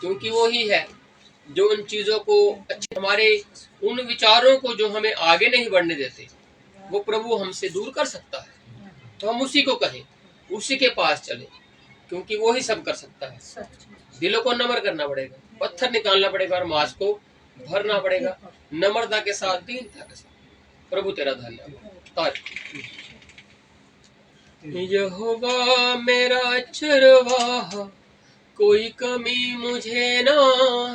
क्योंकि वो ही है जो उन चीजों को हमारे उन विचारों को जो हमें आगे नहीं बढ़ने देते, वो प्रभु हमसे दूर कर सकता है। तो हम उसी को कहें, उसी के पास चले, क्योंकि वो ही सब कर सकता है। दिलों को नम्र करना पड़ेगा, पत्थर निकालना पड़ेगा और मांस को भरना पड़ेगा, नम्रता के साथ, दीनता के साथ। प्रभु तेरा धन्यवाद। यहोवा मेरा चरवाहा, कोई कमी मुझे ना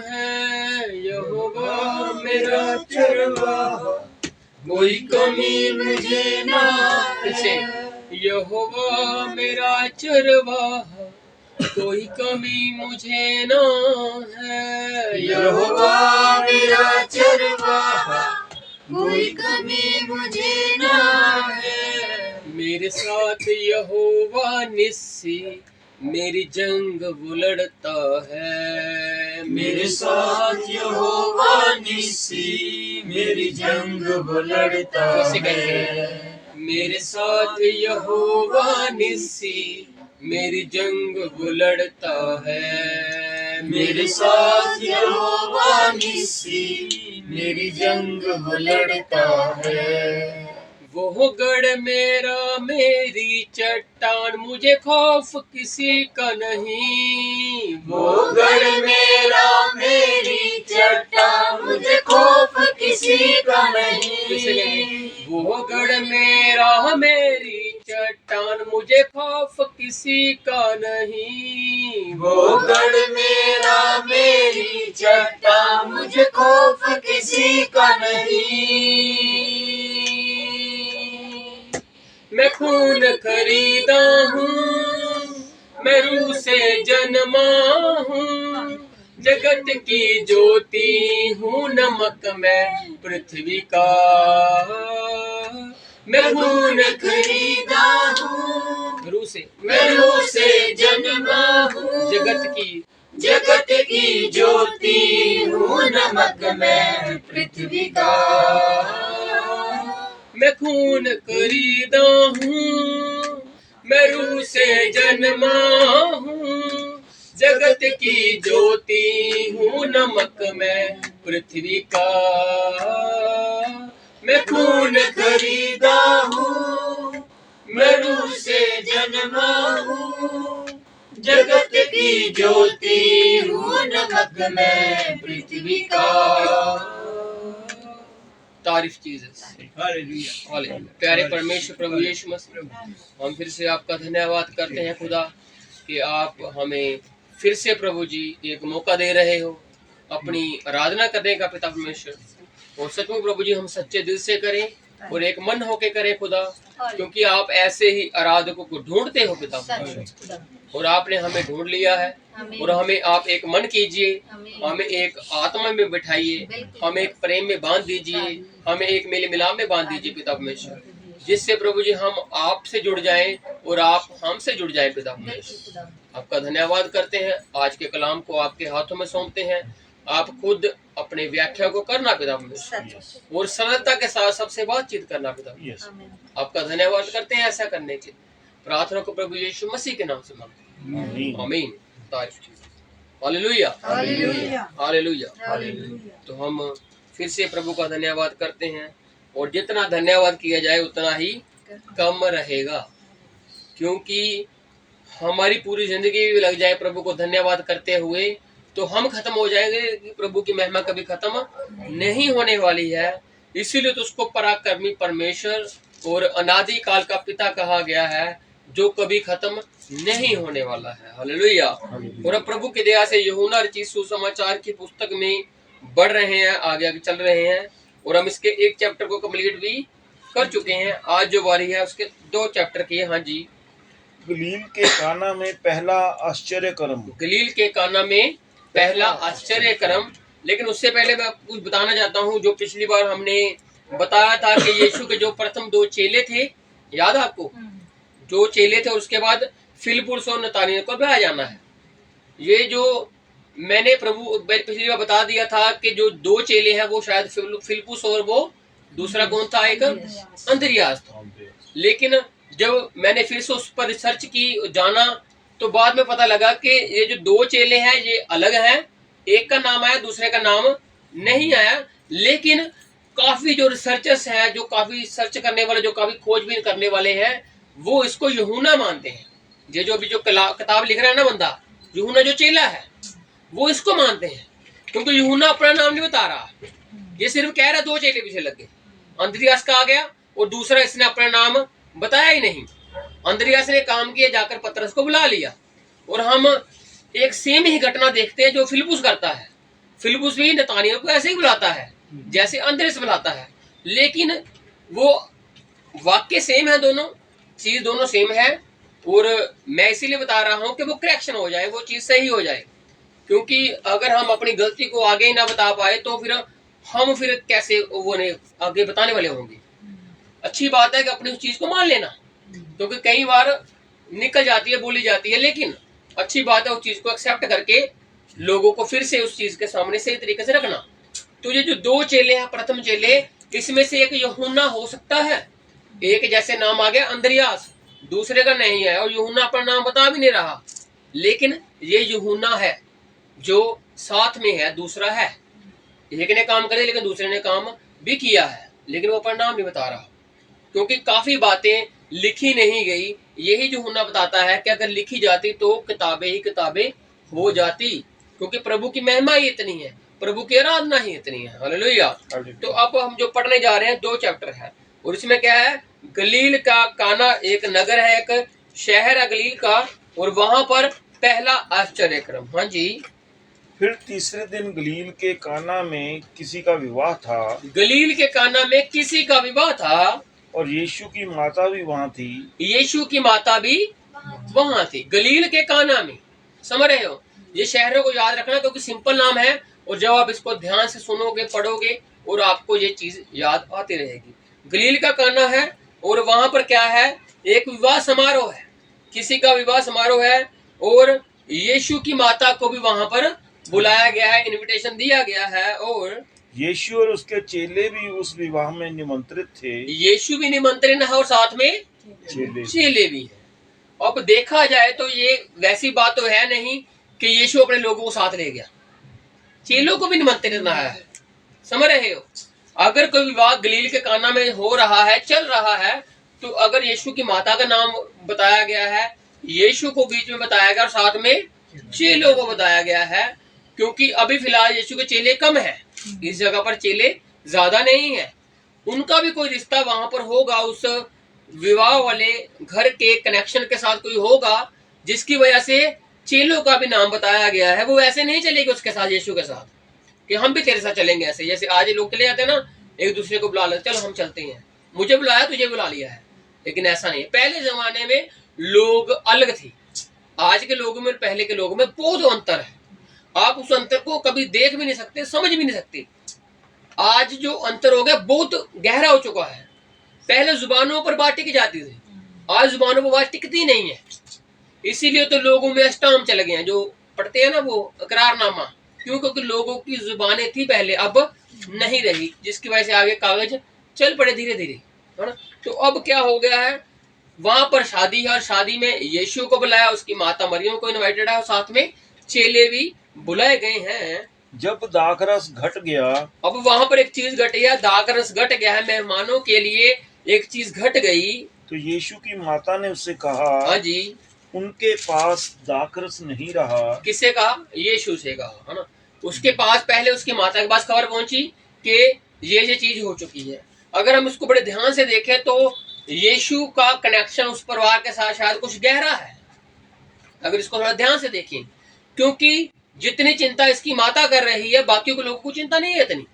है। यहोवा मेरा चरवाहा, कोई कमी मुझे ना है। यहोवा मेरा चरवाहा, कोई कमी मुझे ना है। यहोवा मेरा चरवाहा, कोई कमी मुझे ना है। मेरे साथ यहोवा निस्सी, मेरी जंग वो लड़ता है। मेरे साथ यहोवा निस्सी, मेरी जंग वो लड़ता है। मेरे साथ यहोवा निस्सी, मेरी जंग वो लड़ता है। मेरे साथ यहोवा निस्सी, मेरी जंग वो लड़ता है। वो गढ़ मेरा मेरी चट्टान, मुझे खौफ किसी का नहीं। वो गढ़ मेरा मेरी चट्टान, मुझे खौफ किसी का नहीं। वो गढ़ मेरा मेरी चट्टान, मुझे खौफ किसी का नहीं। वो गढ़ मेरा मेरी चट्टान, मुझे खौफ किसी का नहीं। मैं खून खरीदा हूँ, मैं रूह से जन्मा हूँ, जगत की ज्योति हूँ, नमक मैं पृथ्वी का। मैं खून खरीदा हूँ, रूह से, मैं रूह से जन्मा हूँ, जगत की ज्योति हूँ, नमक मैं पृथ्वी का। मैं खून खरीदा हूँ, मैं रूह से जन्मा हूँ, जगत की ज्योति हूँ, नमक मैं पृथ्वी का। मैं खून खरीदा हूँ, मैं रूह से जन्मा हूँ, जगत की ज्योति हूँ, नमक मैं पृथ्वी का। तारीफ जीसस, हालेलुया। प्यारे परमेश्वर प्रभु यीशु मसीह, हम फिर से आपका धन्यवाद करते हैं खुदा कि आप हमें फिर से प्रभु जी एक मौका दे रहे हो अपनी आराधना करने का पिता परमेश्वर। और सचमुच प्रभु जी हम सच्चे दिल से करें और एक मन होके करें खुदा, क्योंकि आप ऐसे ही आराधकों को ढूंढते हो पिता परमेश्वर। और आपने हमें ढूंढ लिया है और हमें आप एक मन कीजिए, हमें एक आत्मा में बिठाइए, हमें एक प्रेम में बांध दीजिए, हमें एक मेल मिलाप में बांध दीजिए पिता परमेश्वर, जिससे प्रभु जी हम आपसे जुड़ जाएं और आप हमसे जुड़ जाएं पिता परमेश्वर। आपका धन्यवाद करते हैं, आज के कलाम को आपके हाथों में सौंपते हैं। आप खुद अपने व्याख्या को करना पिता परमेश्वर और सरलता के साथ सबसे बातचीत करना पिता परमेश्वर। आपका धन्यवाद करते हैं ऐसा करने के। प्रार्थना को प्रभु यीशु मसीह के नाम से मांगते हैं, आमीन। Hallelujah, hallelujah. तो हम फिर से प्रभु का धन्यवाद करते हैं और जितना धन्यवाद किया जाए उतना ही कम रहेगा, क्योंकि हमारी पूरी जिंदगी भी लग जाए प्रभु को धन्यवाद करते हुए तो हम खत्म हो जाएंगे। प्रभु की महिमा कभी खत्म नहीं होने वाली है। इसीलिए तो उसको पराक्रमी परमेश्वर और अनादि काल का पिता कहा गया है, जो कभी खत्म नहीं होने वाला है। हालेलुया। और अब प्रभु की दया से यूहन्ना रचित सुसमाचार की पुस्तक में बढ़ रहे हैं, आगे चल रहे हैं और हम इसके एक चैप्टर को कंप्लीट भी कर चुके हैं। आज जो बारी है उसके 2 चैप्टर की। हाँ जी। गलील के काना में पहला आश्चर्य कर्म। गलील के काना में पहला आश्चर्य कर्म। लेकिन उससे पहले मैं कुछ बताना चाहता हूँ। जो पिछली बार हमने बताया था कि यीशु के जो प्रथम 2 चेले थे, याद है आपको? जो चेले थे, उसके बाद फिलिपुस और नतानिएल को भेजा जाना है। ये जो मैंने पिछली बार बता दिया था कि जो 2 चेले हैं वो शायद फिलिपुस और वो दूसरा कौन था, एक अंद्रियास था। लेकिन जब मैंने फिर से उस पर रिसर्च की, जाना, तो बाद में पता लगा कि ये जो 2 चेले हैं ये अलग हैं एक का नाम आया, दूसरे का नाम नहीं आया। लेकिन काफी जो रिसर्चर्स हैं, जो काफी सर्च करने वाले, जो काफी खोजबीन करने वाले हैं, वो इसको यूहन्ना मानते हैं। ये जो अभी जो किताब लिख रहा है ना बंदा, यूहन्ना जो चेला है, वो इसको मानते हैं, क्योंकि यूहन्ना अपना नाम नहीं बता रहा। ये सिर्फ कह रहा 2 चेले पीछे लग गए। अंद्रियास का आ गया और दूसरा इसने अपना नाम बताया ही नहीं। अंद्रियास ने काम किया, जाकर पतरस को बुला लिया। और हम एक सेम ही घटना देखते हैं जो फिलिप्पुस करता है। फिलिप्पुस भी नतानियल को ऐसे ही बुलाता है जैसे अंद्रियास बुलाता है, लेकिन वो वाक्य सेम है, दोनों चीज दोनों सेम है। और मैं इसीलिए बता रहा हूं कि वो करेक्शन हो जाए, वो चीज सही हो जाए। क्योंकि अगर हम अपनी गलती को आगे ही ना बता पाए तो फिर कैसे वो ने आगे बताने वाले होंगे। अच्छी बात है कि अपनी उस चीज को मान लेना, क्योंकि कई बार निकल जाती है, बोली जाती है, लेकिन अच्छी बात है उस चीज को एक्सेप्ट करके लोगों को फिर से उस चीज के सामने सही तरीके से रखना। तो ये जो 2 चेले हैं, प्रथम चेले, इसमें से एक यूहन्ना हो सकता है। एक जैसे नाम आ गया अंद्रियास, दूसरे का नहीं है, और यूहन्ना अपना नाम बता भी नहीं रहा। लेकिन ये यूहन्ना है जो साथ में है, दूसरा है। एक ने काम करे लेकिन दूसरे ने काम भी किया है, लेकिन वो अपना नाम नहीं बता रहा, क्योंकि काफी बातें लिखी नहीं गई। यही यूहन्ना बताता है कि अगर लिखी जाती तो किताबें ही किताबें हो जाती, क्योंकि प्रभु की महिमा ही इतनी है, प्रभु की आराधना ही इतनी है। हालेलुया। तो अब हम जो पढ़ने जा रहे हैं 2 चैप्टर है, और इसमें क्या है, गलील का काना एक नगर है, एक शहर है गलील का, और वहां पर पहला आश्चर्यक्रम। हाँ जी। फिर तीसरे दिन गलील के काना में किसी का विवाह था, गलील के काना में किसी का विवाह था, और यीशु की माता भी वहां थी। यीशु की माता भी वहां थी, गलील के काना में। समझ रहे हो, ये शहरों को याद रखना, क्योंकि सिंपल नाम है, और जब आप इसको ध्यान से सुनोगे, पढ़ोगे, और आपको ये चीज याद आती रहेगी। गलील का काना है, और वहां पर क्या है, एक विवाह समारोह है, किसी का विवाह समारोह है, और यीशु की माता को भी वहां पर बुलाया गया है, इनविटेशन दिया गया है। और यीशु और उसके चेले भी उस विवाह में निमंत्रित थे। यीशु भी निमंत्रण है और साथ में चेले भी है। अब देखा जाए तो ये वैसी बात तो है नहीं कि यीशु अपने लोगों को साथ ले गया, चेलों को भी निमंत्रण आया है। समझ रहे हो, अगर कोई विवाह गलील के काना में हो रहा है, चल रहा है, तो अगर यीशु की माता का नाम बताया गया है, यीशु को बीच में बताया गया और साथ में चेलों को बताया गया है, क्योंकि अभी फिलहाल यीशु के चेले कम है, इस जगह पर चेले ज्यादा नहीं है। उनका भी कोई रिश्ता वहां पर होगा, उस विवाह वाले घर के कनेक्शन के साथ कोई होगा, जिसकी वजह से चेलों का भी नाम बताया गया है। वो ऐसे नहीं चलेगी उसके साथ, यीशु के साथ, कि हम भी तेरे साथ चलेंगे। ऐसे जैसे आज लोग चले जाते हैं ना, एक दूसरे को बुला लेते, चलो हम चलते हैं, मुझे बुलाया तुझे बुला लिया है, लेकिन ऐसा नहीं है। पहले जमाने में लोग अलग थे, आज के लोगों में पहले के लोगों में बहुत अंतर है। आप उस अंतर को कभी देख भी नहीं सकते, समझ भी नहीं सकते। आज जो अंतर हो गया बहुत गहरा हो चुका है। पहले जुबानों पर बात टिक जाती थी, आज जुबानों पर बात टिकती नहीं है। इसीलिए तो लोगों में स्टाम्प चल गए हैं, जो पढ़ते हैं ना वो इकरारनामा, क्यों? क्योंकि लोगों की जुबानें थी पहले, अब नहीं रही, जिसकी वजह से आगे कागज चल पड़े धीरे धीरे, है ना। तो अब क्या हो गया है, वहां पर शादी है, और शादी में यीशु को बुलाया, उसकी माता मरियम को इनवाइटेड है, और साथ में चेले भी बुलाए गए हैं। जब दाखरस घट गया, अब वहां पर एक चीज घटी है, दाखरस घट गया है, मेहमानों के लिए एक चीज घट गई। तो यीशु की माता ने उससे कहा, हाँ जी, उनके पास दाखरस नहीं रहा। किससे कहा? यीशु से कहा, है ना। उसके पास, पहले उसकी माता के पास खबर पहुंची कि ये चीज हो चुकी है। अगर हम इसको बड़े ध्यान से देखें तो यीशु का कनेक्शन उस परिवार के साथ शायद कुछ गहरा है, अगर इसको थोड़ा ध्यान से देखें, क्योंकि जितनी चिंता इसकी माता कर रही है, बाकी के लोगों को चिंता नहीं है इतनी,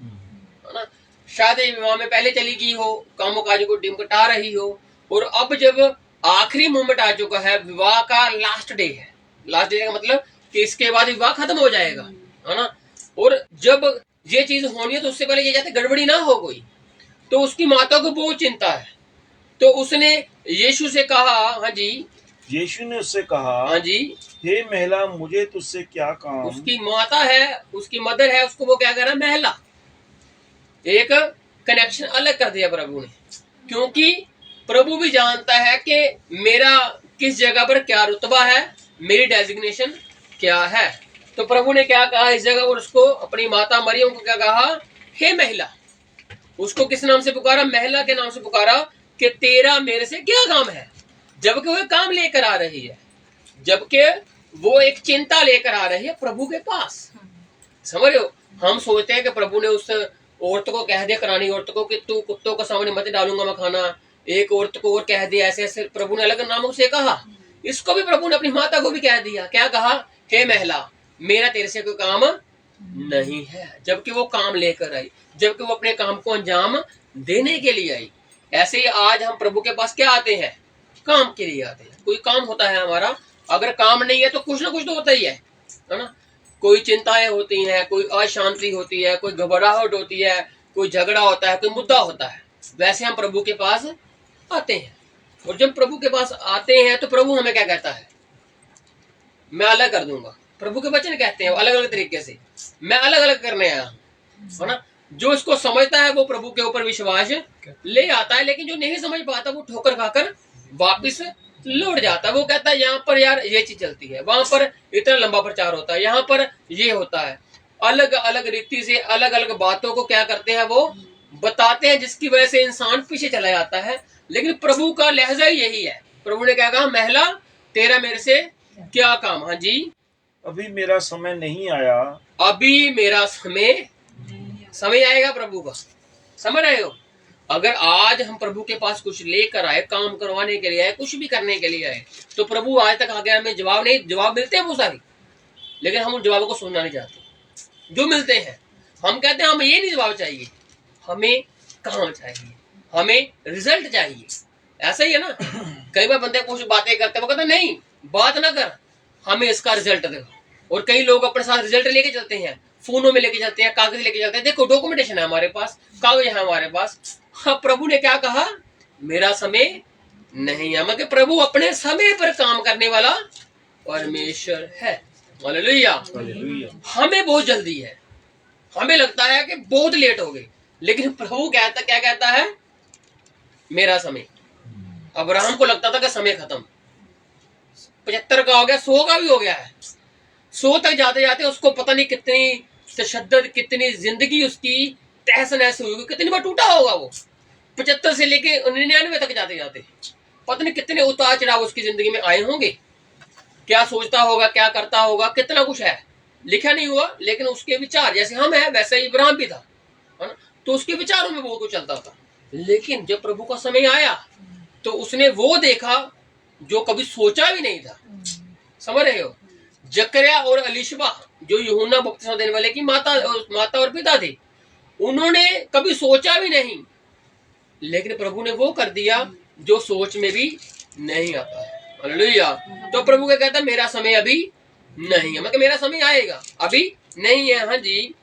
है ना। शायद विवाह में पहले चली गई हो, कामों काजों को डिमकटा रही हो, और अब जब आखिरी मोमेंट आ चुका है, विवाह का लास्ट डे है, लास्ट डे का मतलब कि इसके बाद विवाह खत्म हो जाएगा, है ना। और जब ये चीज होनी है तो उससे पहले ये जाते गड़बड़ी ना हो कोई, तो उसकी माता को बहुत चिंता है। तो उसने यीशु से कहा, हाँ जी, यीशु ने उससे कहा, हाँ जी, हे महिला, मुझे तुझसे क्या काम। उसकी माता है, उसकी मदर है, उसको वो क्या कर रहा है, महिला। एक कनेक्शन अलग कर दिया प्रभु ने, क्योंकि प्रभु भी जानता है कि मेरा किस जगह पर क्या रुतबा है, मेरी डेजिग्नेशन क्या है। तो प्रभु ने क्या कहा इस जगह पर उसको, अपनी माता मरियम को क्या कहा, हे महिला। उसको किस नाम से पुकारा, महिला के नाम से पुकारा कि तेरा मेरे से क्या काम है, जबकि वो काम लेकर आ रही है, जबकि वो एक चिंता लेकर आ रही है प्रभु के पास। समझ रहे हो, हम सोचते हैं कि प्रभु ने उस औरत को कह दिया, करानी औरत को, कि तू कुत्तों के सामने मत डालूंगा मैं खाना। एक औरत को और कह दिया, ऐसे ऐसे प्रभु ने अलग नामों से कहा। इसको भी प्रभु ने अपनी माता को भी कह दिया, क्या कहा, हे महिला मेरा तेरे से कोई काम नहीं है, जबकि वो काम लेकर आई, जबकि वो अपने काम को अंजाम देने के लिए आई। ऐसे ही आज हम प्रभु के पास क्या आते हैं, काम के लिए आते हैं। कोई काम होता है हमारा, अगर काम नहीं है तो कुछ ना कुछ तो होता ही है ना। कोई चिंताएं होती हैं, कोई अशांति होती है, कोई घबराहट होती है, कोई झगड़ा होता है, कोई मुद्दा होता है। वैसे हम प्रभु के पास आते हैं, और जब प्रभु के पास आते हैं तो प्रभु हमें क्या कहता है, मैं अलग कर दूंगा। प्रभु के वचन कहते हैं अलग अलग तरीके से, मैं अलग अलग करने आया है ना। जो इसको समझता है वो प्रभु के ऊपर विश्वास ले आता है, लेकिन जो नहीं समझ पाता वो ठोकर खाकर वापिस लौट जाता है। वो कहता है यहाँ पर यार ये चीज चलती है, वहां पर इतना लंबा प्रचार होता है, यहाँ पर ये होता है। अलग अलग रीति से अलग अलग बातों को क्या करते हैं, वो बताते हैं, जिसकी वजह से इंसान पीछे चला जाता है। लेकिन प्रभु का लहजा ही यही है। प्रभु ने क्या कहा, महिला तेरा मेरे से क्या काम। हाँ जी, अभी मेरा समय नहीं आया, अभी मेरा समय आएगा प्रभु का। समझ रहे हो, अगर आज हम प्रभु के पास कुछ लेकर आए, काम करवाने के लिए आए, कुछ भी करने के लिए आए, तो प्रभु आज तक आगे हमें जवाब मिलते हैं वो सारी, लेकिन हम उन जवाबों को सुनना नहीं चाहते। जो मिलते हैं हम कहते हैं हमें ये नहीं जवाब चाहिए, हमें काम चाहिए, हमें रिजल्ट चाहिए। ऐसा ही है ना। कई बार बंदे कुछ बातें करते हैं, वो कहते नहीं बात ना कर, हमें इसका रिजल्ट दे। और कई लोग अपने साथ रिजल्ट लेके चलते हैं, फोनों में लेके चलते हैं, कागज लेके चलते हैं, देखो डॉक्यूमेंटेशन है हमारे पास, कागज है हमारे पास। हाँ, प्रभु ने क्या कहा, मेरा समय नहीं है। मतलब प्रभु अपने समय पर काम करने वाला परमेश्वर है। हालेलुया। हमें बहुत जल्दी है, हमें लगता है कि बहुत लेट हो गए, लेकिन प्रभु क्या कहता है, मेरा समय। अब्राहम को लगता था कि समय खत्म, 75 का हो गया, 100 का भी हो गया है। 100 तक जाते जाते उसको पता नहीं कितनी तशद्दुद, कितनी जिंदगी उसकी तहस नहस हुई, कितनी बार टूटा होगा वो। 75 से लेके 99 तक जाते जाते पता नहीं कितने उतार चढ़ाव उसकी जिंदगी में आए होंगे। क्या सोचता होगा, क्या करता होगा, कितना कुछ है, लिखा नहीं हुआ, लेकिन उसके विचार जैसे हम है वैसे ही इब्राहिम भी था, है ना। तो उसके विचारों में बहुत कुछ चलता था। लेकिन जब प्रभु का समय आया तो उसने वो देखा जो कभी सोचा भी नहीं था। समझ रहे हो, जकरिया और अलीशबा जो यूहन्ना बपतिस्मा देने वाले की माता और पिता थे, उन्होंने कभी सोचा भी नहीं, लेकिन प्रभु ने वो कर दिया जो सोच में भी नहीं आता है। हालेलुया। तो प्रभु क्या कहता है, मेरा समय अभी नहीं है, मतलब मेरा समय आएगा, अभी नहीं है। हाँ जी।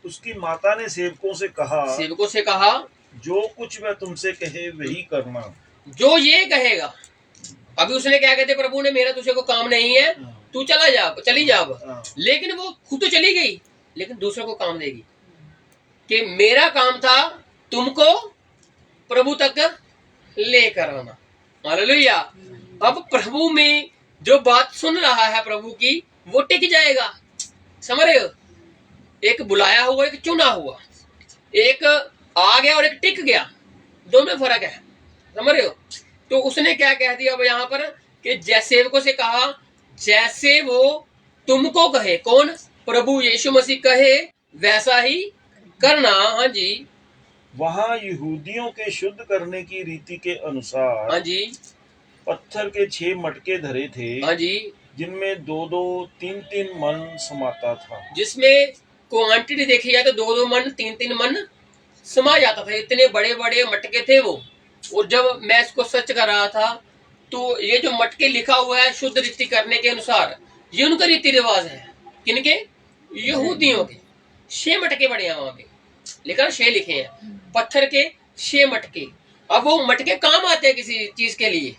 उसकी माता ने सेवकों से कहा, जो कुछ वह तुमसे कहे वही करना। जो ये कहेगा, अभी उसने क्या कहते, प्रभु ने मेरा तुझे को काम नहीं है, तू चली जा। लेकिन वो खुद तो चली गई, लेकिन दूसरों को काम देगी कि मेरा काम था तुमको प्रभु तक लेकर आना। हालेलुया। अब प्रभु में जो बात सुन रहा है प्रभु की, वो टिक जाएगा। समझ रहे हो, एक बुलाया हुआ, एक चुना हुआ, एक आ गया और एक टिक गया, दोनों में फर्क है। समझ रहे हो। तो उसने क्या कह दिया अब यहाँ पर कि जैसे सेवकों से कहा, जैसे वो तुमको कहे, कौन, प्रभु यीशु मसीह कहे वैसा ही करना। हाँ जी। वहाँ यहूदियों के शुद्ध करने की रीति के अनुसार, हाँ जी, पत्थर के 6 मटके धरे थे, हाँ जी, जिनमें 2-2, 3-3 मन समाता था। जिसमें क्वांटिटी देखी जाए तो 2-2 मन, 3-3 मन समा जाता था। इतने बड़े बड़े मटके थे वो। और जब मैं इसको सर्च कर रहा था तो ये जो मटके लिखा हुआ है शुद्ध रीति करने के अनुसार, ये उनका रीति रिवाज है। किनके, यहूदियों के। 6 मटके बड़े हैं वहां पे, लिखा 6 लिखे हैं, पत्थर के 6 मटके। अब वो मटके काम आते हैं किसी चीज के लिए।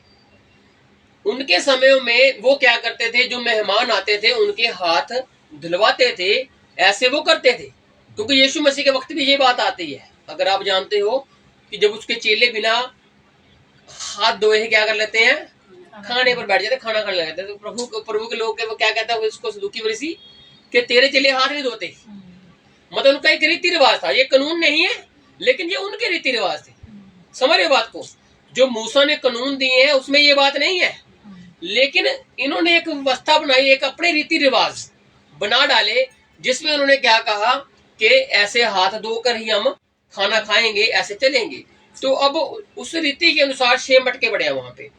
उनके समय में वो क्या करते थे, जो मेहमान आते थे उनके हाथ धुलवाते थे, ऐसे वो करते थे। क्योंकि यीशु मसीह के वक्त भी ये बात आती है। अगर आप जानते हो कि जब उसके चेले बिना हाथ धोए ही क्या कर लेते हैं, खाने पर बैठ जाते, खाना खाने लगते हैं। तो प्रभु के लोग के वो क्या कहता है, उसको सदूकी फरीसी कि तेरे चेले हाथ नहीं धोते, मतलब उनका एक रीति रिवाज था। ये कानून नहीं है, लेकिन ये उनके रीति रिवाज थे। समझ रहे बात को? जो मूसा ने कानून दिए हैं उसमें ये बात नहीं है, लेकिन इन्होंने एक व्यवस्था बनाई, एक अपने रीति रिवाज बना डाले, जिसमें उन्होंने क्या कहा कि ऐसे हाथ धोकर ही हम खाना खाएंगे, ऐसे चलेंगे। तो अब उस रीति के अनुसार 6 मटके पड़े हैं वहां पे,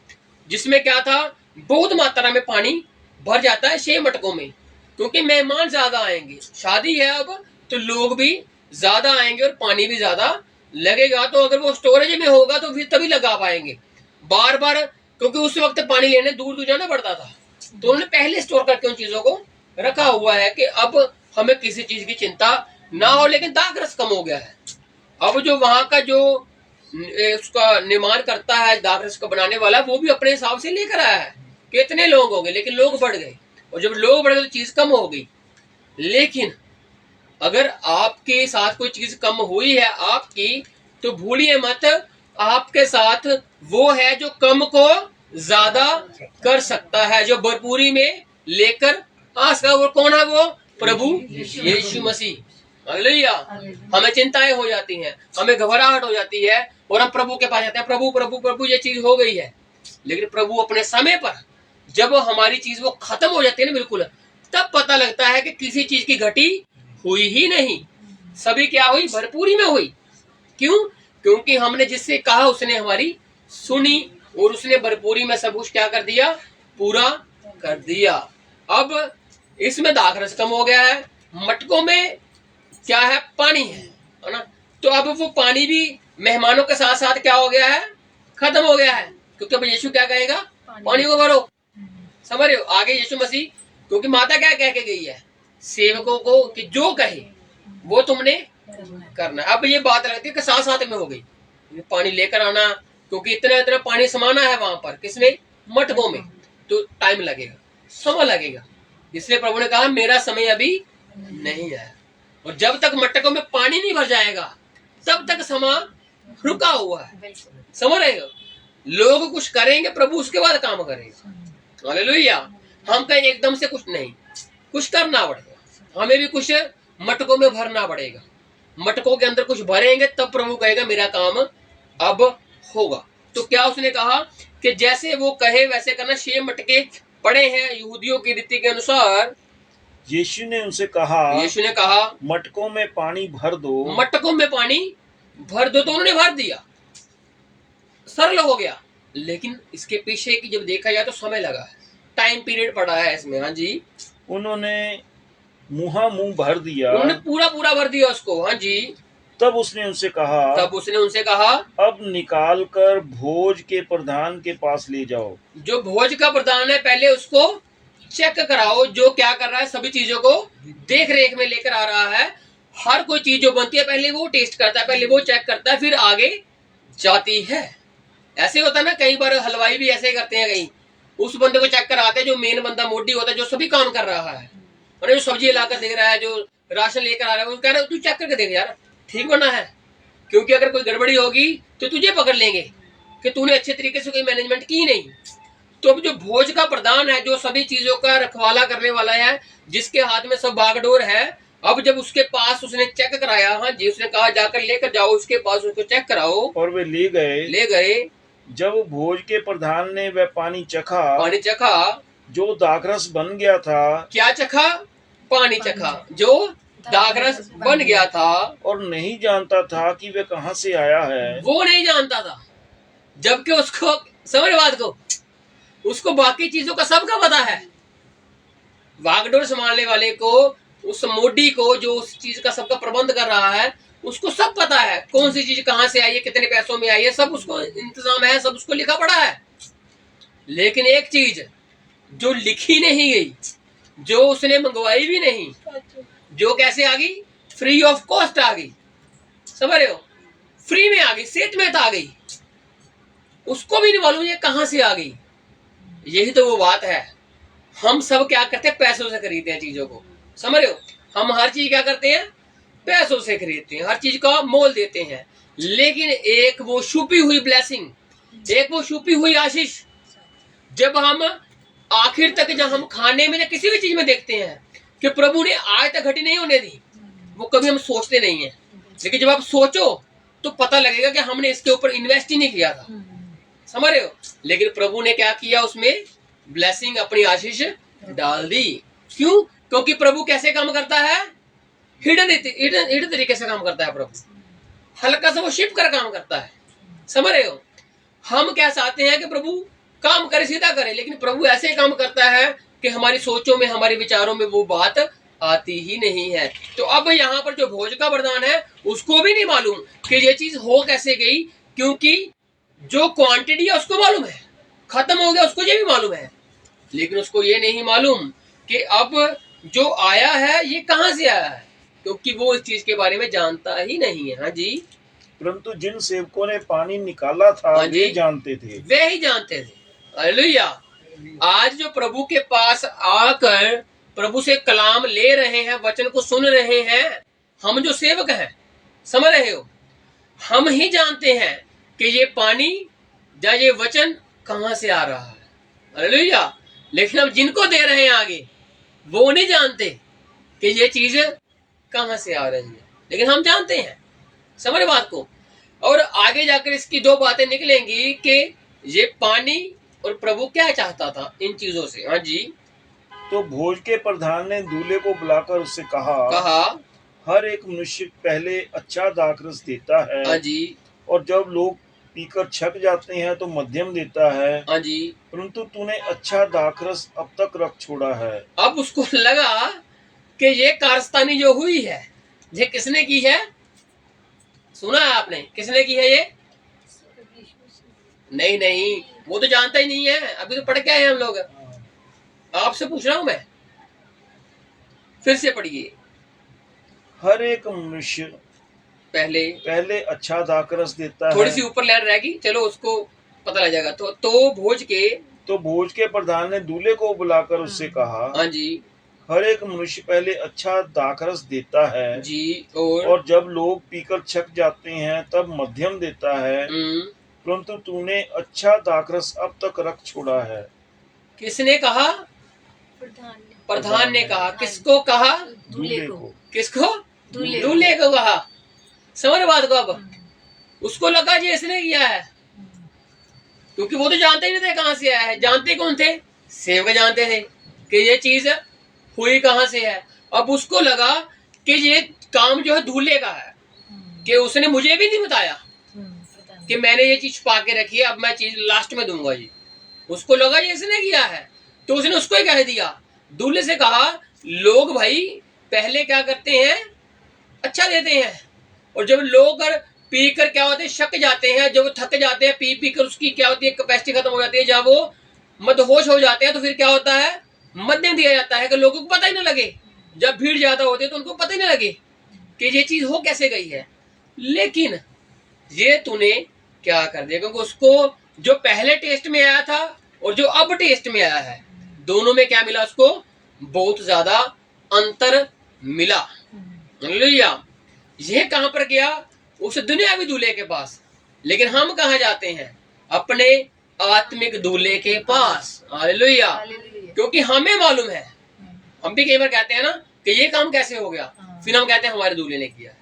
जिसमें क्या था, बहुत मात्रा में पानी भर जाता है 6 मटकों में, क्योंकि मेहमान ज्यादा आएंगे, शादी है अब, तो लोग भी ज्यादा आएंगे और पानी भी ज्यादा लगेगा। तो अगर वो स्टोरेज में होगा तो फिर तभी लगा पाएंगे बार बार, क्योंकि उस वक्त पानी लेने दूर दूर जाना पड़ता था। तो उन्होंने पहले स्टोर करके उन चीजों को रखा हुआ है कि अब हमें किसी चीज की चिंता ना हो। लेकिन दाख रस कम हो गया है। अब जो वहां का जो उसका निर्माण करता है, दाख रस को बनाने वाला, वो भी अपने हिसाब से लेकर आया है कि इतने लोग होंगे, लेकिन लोग बढ़ गए, और जब लोग बढ़ गए तो चीज कम हो गई। लेकिन अगर आपके साथ कोई चीज कम हुई है आपकी, तो भूलिए मत, आपके साथ वो है जो कम को ज्यादा कर सकता है, जो भरपूरी में लेकर आ सकता। वो कौन है? वो प्रभु यीशु मसीह। हालेलुया। हमें चिंताएं हो जाती हैं, हमें घबराहट हो जाती है, और हम प्रभु के पास जाते हैं, प्रभु प्रभु प्रभु ये चीज हो गई है। लेकिन प्रभु अपने समय पर, जब हमारी चीज वो खत्म हो जाती है ना बिल्कुल, तब पता लगता है कि किसी चीज की घटी हुई ही नहीं, सभी क्या हुई? भरपूरी में हुई। क्यों? क्योंकि हमने जिससे कहा उसने हमारी सुनी, और उसने भरपूरी में सब कुछ क्या कर दिया? पूरा कर दिया। अब इसमें दाख रस कम हो गया है, मटकों में क्या है? पानी है ना। तो अब वो पानी भी मेहमानों के साथ साथ क्या हो गया है? खत्म हो गया है। क्योंकि अब यीशु क्या कहेगा? पानी को भरो। समझ रहे हो? आगे यीशु मसीह, क्योंकि माता क्या कह के गई है सेवकों को कि जो कहे वो तुमने करना। अब ये बात लगती है कि साथ साथ में हो गई, पानी लेकर आना, क्योंकि इतना इतना पानी समाना है वहां पर, किसने? मटकों में, तो टाइम लगेगा, समय लगेगा। इसलिए प्रभु ने कहा मेरा समय अभी नहीं आया, और जब तक मटकों में पानी नहीं भर जाएगा तब तक समय रुका हुआ है। समझ रहे हो? लोग कुछ करेंगे, प्रभु उसके बाद काम करेगा। हालेलुया। हम कहीं एकदम से कुछ नहीं, कुछ करना पड़ेगा, हमें भी कुछ मटकों में भरना पड़ेगा। मटकों के अंदर कुछ भरेंगे तब प्रभु कहेगा मेरा काम अब होगा। तो क्या उसने कहा कि जैसे वो कहे वैसे करना। 6 मटके पड़े हैं यहूदियों की रीति के अनुसार। यीशु ने उनसे कहा, मटकों में पानी भर दो। मटकों में पानी भर दो। तो उन्होंने भर दिया, सरल हो गया। लेकिन इसके पीछे की जब देखा जाए तो समय लगा है, टाइम पीरियड पड़ा है इसमें। हाँ जी। उन्होंने मुंह भर दिया, उन्होंने पूरा पूरा भर दिया उसको। हाँ जी। तब उसने उनसे कहा, अब निकाल कर भोज के प्रधान के पास ले जाओ। जो भोज का प्रधान है पहले उसको चेक कराओ, जो क्या कर रहा है, सभी चीजों को देख रेख में लेकर आ रहा है। हर कोई चीज जो बनती है पहले वो टेस्ट करता है, पहले वो चेक करता है, फिर आगे जाती है। ऐसे होता है ना, कई बार हलवाई भी ऐसे करते हैं, कहीं उस बंदे को चेक कराते हैं जो मेन बंदा मोटी होता है, जो सभी काम कर रहा है, और जो सब्जी लाकर देख रहा है, जो राशन लेकर आ रहा है, वो कह रहा है तू चेक करके देख यार ठीक बना है, क्योंकि अगर कोई गड़बड़ी होगी तो तुझे पकड़ लेंगे कि तूने अच्छे तरीके से कोई मैनेजमेंट की नहीं। तो अब जो भोज का प्रधान है, जो सभी चीजों का रखवाला करने वाला है, जिसके हाथ में सब बागडोर है, अब जब उसके पास उसने चेक कराया, हाँ जी, उसने कहा जाकर लेकर जाओ उसके पास, उसको चेक कराओ, और वे ले गए। जब भोज के प्रधान ने वह पानी चखा जो दाखरस बन गया था। क्या चखा? पानी चखा जो दाखरस बन गया था, और नहीं जानता था कि वह कहां से आया है। वो नहीं जानता था, जबकि उसको, समझ बात को, उसको बाकी चीजों का सबका पता है। वागडोर संभालने वाले को, उस मोडी को जो उस चीज का सबका प्रबंध कर रहा है, उसको सब पता है कौन सी चीज कहां से आई है, कितने पैसों में आई है, सब उसको इंतजाम है, सब उसको लिखा पड़ा है। लेकिन एक चीज जो लिखी नहीं गई, जो उसने मंगवाई भी नहीं, जो कैसे आ गई? फ्री ऑफ कॉस्ट आ गई। समझ रहे हो? फ्री में आ गई, सेटमेंट आ गई, उसको भी नहीं मालूम ये कहां से आ गई। यही तो वो बात है। हम सब क्या करते हैं? पैसों से खरीदते हैं चीजों को। समझ रहे हो? हम हर चीज क्या करते हैं? पैसों से खरीदते हैं, हर चीज का मोल देते हैं। लेकिन एक वो छुपी हुई ब्लेसिंग, एक वो छुपी हुई आशीष, जब हम आखिर तक, जब हम खाने में या किसी भी चीज में देखते हैं, कि प्रभु ने आज तक घटी नहीं होने दी, वो कभी हम सोचते नहीं है। लेकिन जब आप सोचो तो पता लगेगा कि हमने इसके ऊपर इन्वेस्ट ही नहीं किया था, समझ रहे हो। लेकिन प्रभु ने क्या किया, उसमें ब्लेसिंग, अपनी आशीष डाल दी। क्यों? क्योंकि प्रभु कैसे काम करता है, हिडन तरीके से काम करता है प्रभु, हल्का सा वो शिप कर काम करता है, समझ रहे हो। हम क्या चाहते हैं कि प्रभु काम करे, सीधा करे, लेकिन प्रभु ऐसे काम करता है कि हमारी सोचों में, हमारे विचारों में वो बात आती ही नहीं है। तो अब यहाँ पर जो भोज का वरदान है उसको भी नहीं मालूम कि ये चीज हो कैसे गई, क्योंकि जो क्वांटिटी है उसको मालूम है, खत्म हो गया उसको ये भी मालूम है, लेकिन उसको ये नहीं मालूम कि अब जो आया है ये कहाँ से आया है, क्योंकि वो इस चीज के बारे में जानता ही नहीं है। हाँ जी। परंतु जिन सेवकों ने पानी निकाला था वे जानते थे, वे ही जानते थे। हालेलुया। आज जो प्रभु के पास आकर प्रभु से कलाम ले रहे हैं, वचन को सुन रहे हैं, हम जो सेवक हैं, समझ रहे हो, हम ही जानते हैं कि ये पानी या ये वचन कहाँ से आ रहा है। हालेलुया। लेकिन हम जिनको दे रहे हैं आगे, वो नहीं जानते कि ये चीज कहाँ से आ रही है, लेकिन हम जानते हैं, समझ बात को। और आगे जाकर इसकी दो बातें निकलेंगी कि ये पानी और प्रभु क्या चाहता था इन चीजों से। हाँ जी। तो भोज के प्रधान ने दूल्हे को बुलाकर उससे कहा हर एक मनुष्य पहले अच्छा दाखरस देता है। हाँ जी। और जब लोग पीकर छक जाते हैं तो मध्यम देता है। हाँ जी। परंतु तूने अच्छा दाखरस अब तक रख छोड़ा है। अब उसको लगा कि ये कारस्तानी जो हुई है, ये किसने की है? सुना है आपने, किसने की है ये? नहीं, वो तो जानता ही नहीं है, अभी तो पढ़ के आए हम लोग। आपसे पूछ रहा हूं मैं, फिर से पढ़िए। हर एक मनुष्य पहले अच्छा दाखरस देता है। थोड़ी सी ऊपर लाइन रहेगी, चलो उसको पता लग जाएगा। तो भोज के प्रधान ने दूल्हे को बुलाकर उससे कहा, हाँ जी, हर एक मनुष्य पहले अच्छा दाखरस देता है जी, और जब लोग पीकर छक जाते हैं तब मध्यम देता है। परंतु तूने अच्छा दाखरस अब तक रख छोड़ा है। किसने कहा? प्रधान ने कहा। किसको कहा? दूल्हे को। किसको? दूल्हे को कहा। समझ बात को। अब उसको लगा जी इसने किया है, क्योंकि वो तो जानते ही नहीं थे कहां से आया है। जानते कौन थे? सेवक जानते थे कि ये चीज हुई कहां से है। अब उसको लगा कि ये काम जो है दूल्हे का है, कि उसने मुझे भी नहीं बताया कि मैंने ये चीज छुपा के रखी है, अब मैं चीज लास्ट में दूंगा जी। उसको लगा ये इसने किया है, तो उसने उसको ही कह दिया। दूल्हे से कहा, लोग भाई पहले क्या करते हैं, अच्छा देते हैं, और जब लोग पीकर क्या होते हैं, शक जाते हैं, जब थक जाते हैं, पी कर उसकी क्या होती है, कैपेसिटी खत्म हो जाती है, जब वो मदहोश हो जाते हैं, तो फिर क्या होता है, मध्यम दिया जाता है कि लोगों को पता ही ना लगे। जब भीड़ ज्यादा होती है तो उनको पता ही ना लगे कि ये चीज हो कैसे गई है। लेकिन ये तूने क्या कर दिया, क्योंकि उसको जो पहले टेस्ट में आया था और जो अब टेस्ट में आया है, दोनों में क्या मिला? उसको बहुत ज्यादा अंतर मिला। हालेलुया। ये कहां पर गया? उस दुनियावी दूल्हे के पास। लेकिन हम कहां जाते हैं? अपने आत्मिक दूल्हे के पास। हालेलुया। क्योंकि हमें मालूम है, हम भी कई बार कहते हैं ना कि ये काम कैसे हो गया, फिर हम कहते हैं हमारे दूल्हे ने किया।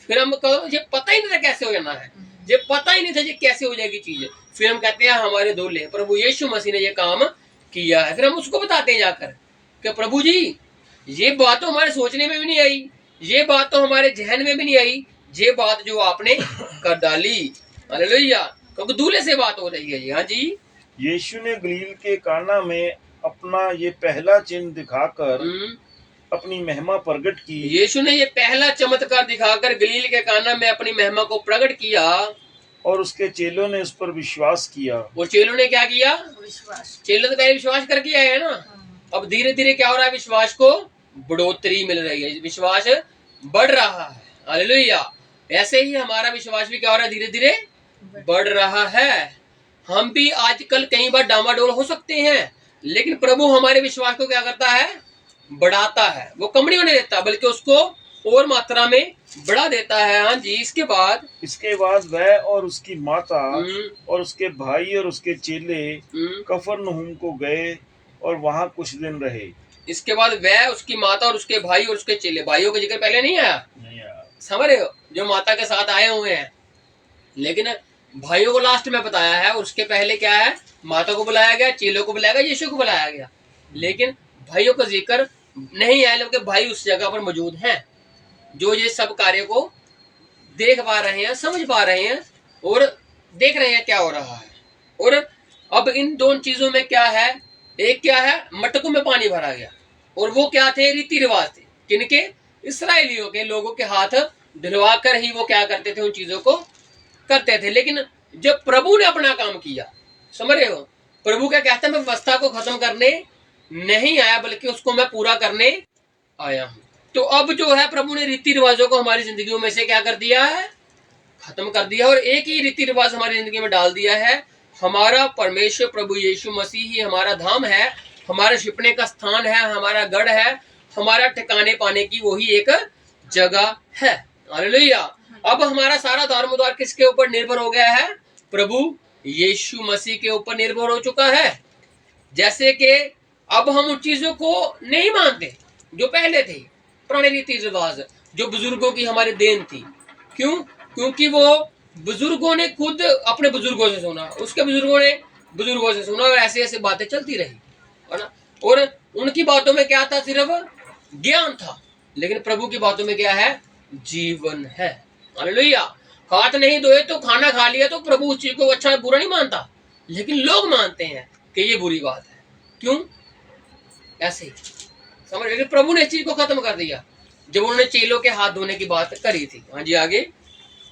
फिर हम कहो ये पता ही नहीं था कैसे हो जाना है, ये पता ही नहीं था ये कैसे हो जाएगी चीज, फिर हम कहते हैं हमारे दूल्हे प्रभु यीशु मसीह ने ये काम किया है। फिर हम उसको बताते हैं जाकर कि प्रभु जी ये बात तो हमारे सोचने में भी नहीं आई, ये बात तो हमारे जहन में भी नहीं आई, ये बात जो आपने कर डाली। हालेलुया। क्योंकि दूल्हे से बात हो रही है जी। हाँ जी। यीशु ने गलील के काना में अपना ये पहला चिन्ह दिखाकर अपनी महिमा प्रकट की। यीशु ने ये पहला चमत्कार दिखाकर गलील के काना में अपनी महिमा को प्रकट किया, और उसके चेलों ने उस पर विश्वास किया। और चेलों ने क्या किया? चेलों तो पहले विश्वास करके आए हैं ना। अब धीरे धीरे क्या हो रहा है? विश्वास को बढ़ोतरी मिल रही है, विश्वास बढ़ रहा है। हालेलुया। ऐसे ही हमारा विश्वास भी क्या हो रहा है? धीरे धीरे बढ़ रहा है। हम भी आजकल कई बार डामाडोल हो सकते हैं, लेकिन प्रभु हमारे विश्वास को क्या करता है? बढ़ाता है। वो कम नहीं होने देता, बल्कि उसको और मात्रा में बढ़ा देता है। हाँ जी। इसके बाद वह और उसकी माता और उसके भाई और उसके चेले कफरनहूम को गए और वहां कुछ दिन रहे। इसके बाद वह, उसकी माता और उसके भाई और उसके चेले। भाइयों का जिक्र पहले नहीं आया, समझ रहे हो, जो माता के साथ आए हुए हैं। लेकिन भाइयों को लास्ट में बताया है, उसके पहले क्या है, माता को बुलाया गया, चेलों को बुलाया गया, यीशु को बुलाया गया। लेकिन भाइयों का जिक्र नहीं है, क्योंकि भाई उस जगह पर मौजूद हैं जो ये सब कार्य को देख पा रहे हैं, समझ पा रहे हैं और देख रहे हैं क्या हो रहा है। और अब इन दोनों चीजों में क्या है, एक क्या है, मटकों में पानी भरा गया, और वो क्या थे, रीति रिवाज थे। किनके? इसराइलियों के लोगों के हाथ धुलवा कर ही वो क्या करते थे, उन चीजों को करते थे। लेकिन जब प्रभु ने अपना काम किया, समझ रहे हो, प्रभु क्या कहता है, मैं व्यवस्था को खत्म करने नहीं आया बल्कि उसको मैं पूरा करने आया हूं। तो अब जो है, प्रभु ने रीति रिवाजों को हमारी जिंदगियों में से क्या कर दिया है, खत्म कर दिया, और एक ही रीति रिवाज हमारी जिंदगी में डाल दिया है। हमारा परमेश्वर प्रभु यीशु मसीह ही हमारा धाम है, हमारे छिपने का स्थान है, हमारा गढ़ है, हमारा ठिकाने पाने की वही एक जगह है। हालेलुया। अब हमारा सारा दारोमदार किसके ऊपर निर्भर हो गया है, प्रभु यीशु मसीह के ऊपर निर्भर हो चुका है। जैसे कि अब हम उन चीजों को नहीं मानते जो पहले थे, पुराने रीति रिवाज, जो बुजुर्गों की हमारी देन थी। क्यों? क्योंकि वो बुजुर्गों ने खुद अपने बुजुर्गों से सुना, उसके बुजुर्गों ने बुजुर्गों से सुना, और ऐसे ऐसे बातें चलती रही, है ना। और उनकी बातों में क्या था, सिर्फ ज्ञान था। लेकिन प्रभु की बातों में क्या है, जीवन है। हालेलुया। हाथ नहीं धोए तो खाना खा लिया, तो प्रभु उस चीज को अच्छा बुरा नहीं मानता, लेकिन लोग मानते हैं कि ये बुरी बात है। क्यों? ऐसे ही समझ। लेकिन प्रभु ने इस चीज को खत्म कर दिया जब उन्होंने चेलों के हाथ धोने की बात करी थी। हाँ जी, आगे।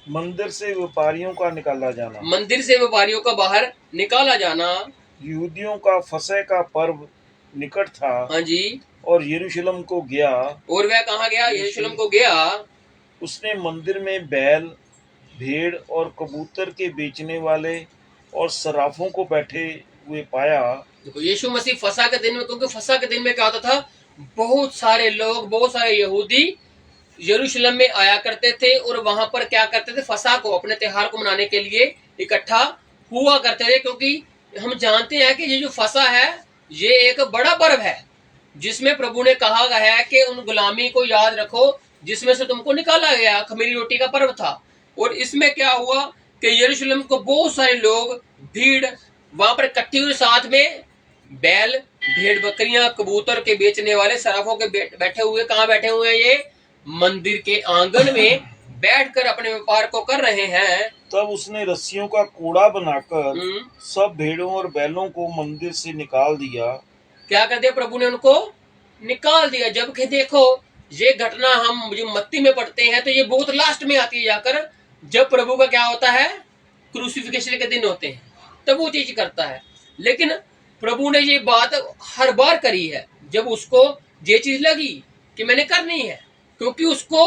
मंदिर से व्यापारियों का निकाला जाना, मंदिर से व्यापारियों का बाहर निकाला जाना। यहूदियों का फसह का पर्व निकट था। हाँ जी। और यरूशलेम को गया। और वह कहाँ गया? यरूशलेम को गया। उसने मंदिर में बैल, भेड़ और कबूतर के बेचने वाले और सराफों को बैठे हुए पाया। देखो, यीशु मसीह फसह के दिन में, क्योंकि फसह के दिन में क्या होता था, बहुत सारे लोग, बहुत सारे यहूदी यरूशलेम में आया करते थे, और वहां पर क्या करते थे, फसह को, अपने त्योहार को मनाने के लिए इकट्ठा हुआ करते थे। क्योंकि हम जानते हैं कि ये जो फसह है, ये एक बड़ा पर्व है जिसमें प्रभु ने कहा गया है कि उन गुलामी को याद रखो जिसमें से तुमको निकाला गया। खमीरी रोटी का पर्व था। और इसमें क्या हुआ कि यरूशलेम को बहुत सारे लोग, भीड़ वहां पर इकट्ठी हुई, साथ में बैल, भेड़ बकरियां, कबूतर के बेचने वाले, सराफों के बैठे हुए। कहाँ बैठे हुए हैं ये? मंदिर के आंगन में बैठकर अपने व्यापार को कर रहे हैं। तब उसने रस्सियों का कूड़ा बनाकर सब भेड़ों और बैलों को मंदिर से निकाल दिया। क्या कर दिया? प्रभु ने उनको निकाल दिया। जबकि देखो, ये घटना हम मत्ती में पढ़ते हैं तो ये बहुत लास्ट में आती है जाकर, जब प्रभु का क्या होता है, क्रूसिफिकेशन के दिन होते हैं, तब वो चीज करता है। लेकिन प्रभु ने ये बात हर बार करी है जब उसको ये चीज लगी कि मैंने करनी है, क्योंकि उसको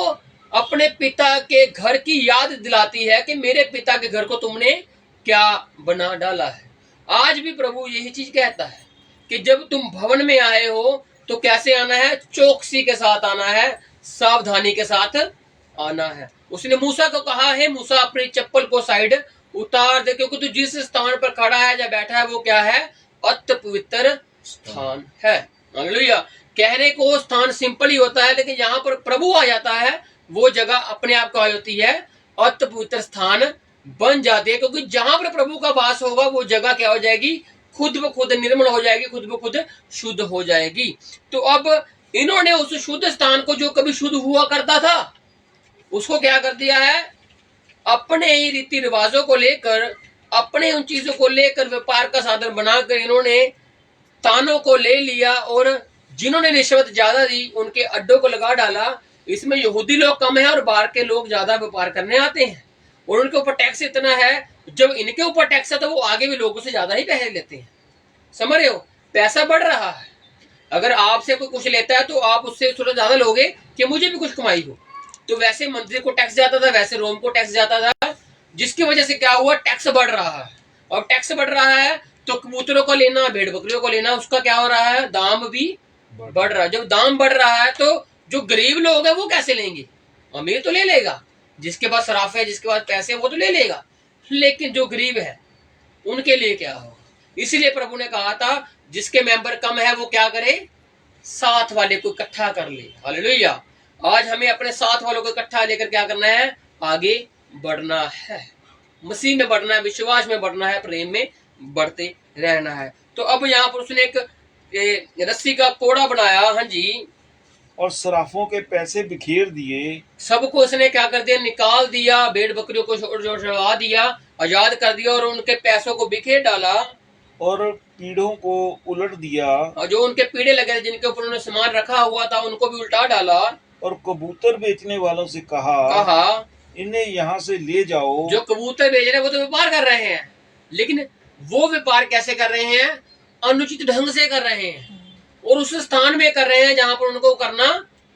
अपने पिता के घर की याद दिलाती है कि मेरे पिता के घर को तुमने क्या बना डाला है। आज भी प्रभु यही चीज कहता है कि जब तुम भवन में आए हो तो कैसे आना है? चौकसी के साथ आना है, सावधानी के साथ आना है। उसने मूसा को कहा है, मूसा अपनी चप्पल को साइड उतार दे, क्योंकि तू जिस स्थान पर खड़ा है या बैठा है वो क्या है? अति पवित्र स्थान है। हालेलुया। कहने को स्थान सिंपल ही होता है, लेकिन यहाँ पर प्रभु आ जाता है, वो जगह अपने आप क्या होती है? अति पवित्र स्थान बन जाती है। क्योंकि जहां पर प्रभु का वास होगा वो जगह क्या हो जाएगी? खुद ब खुद निर्मल हो जाएगी, खुद ब खुद शुद्ध हो जाएगी। तो अब इन्होंने उस शुद्ध स्थान को, जो कभी शुद्ध हुआ करता था, उसको क्या कर दिया है? अपने ही रीति रिवाजों को लेकर, अपने उन चीजों को लेकर व्यापार का साधन बनाकर इन्होंने तानों को ले लिया, और जिन्होंने रिश्वत ज्यादा दी उनके अड्डों को लगा डाला। इसमें यहूदी लोग कम है और बाहर के लोग ज्यादा व्यापार करने आते हैं, और उनके ऊपर टैक्स इतना है, जब इनके ऊपर टैक्स है तो वो आगे भी लोगों से ज्यादा ही पैसे लेते हैं। समझ रहे हो? पैसा बढ़ रहा है। अगर आपसे कोई कुछ लेता है तो आप उससे थोड़ा ज्यादा लोगे कि मुझे भी कुछ कमाई हो। तो वैसे मंदिर को टैक्स जाता था, वैसे रोम को टैक्स जाता था, जिसकी वजह से क्या हुआ? टैक्स बढ़ रहा है। और टैक्स बढ़ रहा है तो कबूतरों को लेना, भेड़ बकरियों को लेना, उसका क्या हो रहा है? दाम भी बढ़ रहा है। जब दाम बढ़ रहा है तो जो गरीब लोग हैं वो कैसे लेंगे? अमीर तो ले लेगा, जिसके पास सराफ है, जिसके पास पैसे है, वो तो ले लेगा, लेकिन जो गरीब है उनके लिए क्या होगा? इसलिए प्रभु ने कहा था जिसके मेंबर कम है वो क्या करे? साथ वाले को इकट्ठा कर ले। हालेलुया। आज हमें अपने साथ वालों को इकट्ठा लेकर क्या करना है? आगे बढ़ना है, मसीह में बढ़ना है, विश्वास में बढ़ना है, प्रेम में बढ़ते रहना है। तो अब यहाँ पर उसने एक रस्सी का कोड़ा बनाया, हाँ जी, और सराफों के पैसे बिखेर दिए। सबको उसने क्या कर दिया? निकाल दिया, भेड़ बकरियों को छुड़वा दिया, आजाद कर दिया और उनके पैसों को बिखेर डाला और पीढ़ों को उलट दिया। और जो उनके पीढ़े लगे थे, जिनके ऊपर उन्होंने सामान रखा हुआ था, उनको भी उल्टा डाला। और कबूतर बेचने वालों से कहा इन्हें यहाँ से ले जाओ। जो कबूतर बेच रहे हैं वो तो व्यापार कर रहे हैं, लेकिन वो व्यापार कैसे कर रहे हैं? अनुचित ढंग से कर रहे हैं और उस स्थान में कर रहे हैं जहां पर उनको करना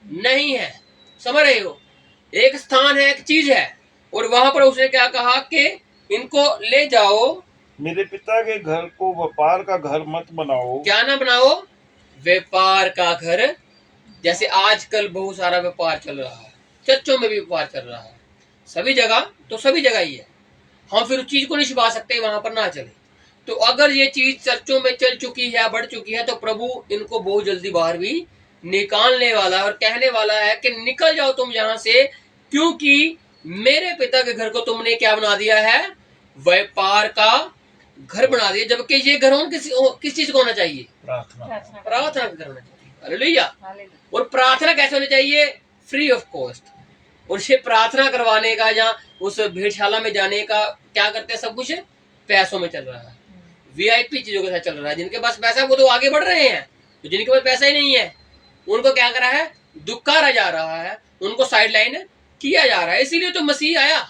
नहीं है। समझ रहे हो? एक स्थान है, एक चीज है, और वहां पर उसने क्या कहा कि इनको ले जाओ, मेरे पिता के घर को व्यापार का घर मत बनाओ। क्या ना बनाओ? व्यापार का घर। जैसे आजकल बहुत सारा व्यापार चल रहा है, चर्चों में भी व्यापार चल रहा है, सभी जगह, तो सभी जगह ही है। हम फिर उस चीज को नहीं छिपा सकते, वहां पर ना चले। तो अगर ये चीज चर्चों में चल चुकी है, बढ़ चुकी है, तो प्रभु इनको बहुत जल्दी बाहर भी निकालने वाला है और कहने वाला है कि निकल जाओ तुम यहाँ से, क्योंकि मेरे पिता के घर को तुमने क्या बना दिया है? व्यापार का घर बना दिया। जबकि ये घर किस चीज को होना चाहिए? प्रार्थना का घर होना चाहिए। हालेलुया। और प्रार्थना कैसे होनी चाहिए? Free of cost. और ये प्रार्थना करवाने का या उस भेड़शाला में जाने का क्या करते हैं? सब कुछ पैसों में चल रहा है, वीआईपी चीजों के साथ चल रहा है। जिनके पास पैसा वो तो आगे बढ़ रहे हैं, तो जिनके पास पैसा ही नहीं है उनको क्या कर रहा है? दुक्कारा जा रहा है, उनको साइडलाइन किया जा रहा है। इसीलिए तो मसीह आया,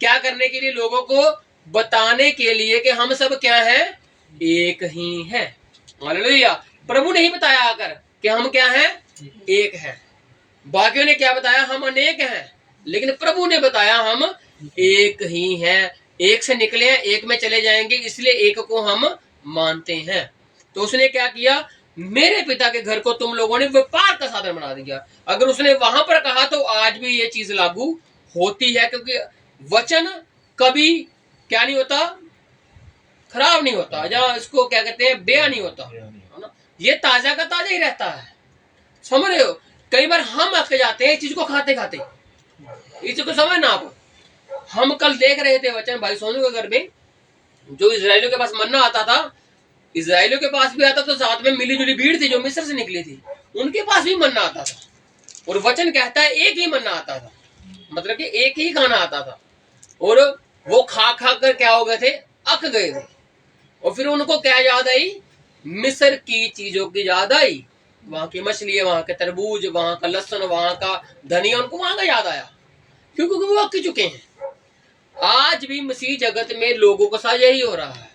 क्या करने के लिए? लोगों को बताने के लिए कि हम सब क्या हैं? एक ही हैं। हालेलुया। प्रभु ने ही बताया आकर कि हम क्या हैं? एक हैं। बाकियों ने क्या बताया? हम अनेक हैं। लेकिन प्रभु ने बताया हम एक ही हैं, एक से निकले हैं, एक में चले जाएंगे, इसलिए एक को हम मानते हैं। तो उसने क्या किया? मेरे पिता के घर को तुम लोगों ने व्यापार का साधन बना दिया। अगर उसने वहां पर कहा तो आज भी ये चीज लागू होती है, क्योंकि वचन कभी क्या नहीं होता? खराब नहीं होता, जहाँ इसको क्या कहते हैं? बेया नहीं होता, है ना? ये ताजा का ताजा ही रहता है। समझ रहे हो? कई बार हम अक जाते हैं इस चीज को खाते खाते। इस चीज को समझना आप। हम कल देख रहे थे वचन भाई सोनू के घर में, जो इजराइलियों के पास मन्ना आता था, इजराइलियों के पास भी आता, तो साथ में मिली जुली भीड़ थी जो मिस्र से निकली थी, उनके पास भी मन्ना आता था। और वचन कहता है एक ही मन्ना आता था, मतलब कि एक ही खाना आता था, और वो खा खा कर क्या हो गए थे? अक गए थे। और फिर उनको क्या याद आई? मिस्र की चीजों की याद आई। वहां की मछली, वहां के तरबूज, वहां का लहसुन, वहां का धनिया, उनको वहां का याद आया, क्योंकि वो अक चुके हैं। आज भी मसीह जगत में लोगों के साथ यही हो रहा है।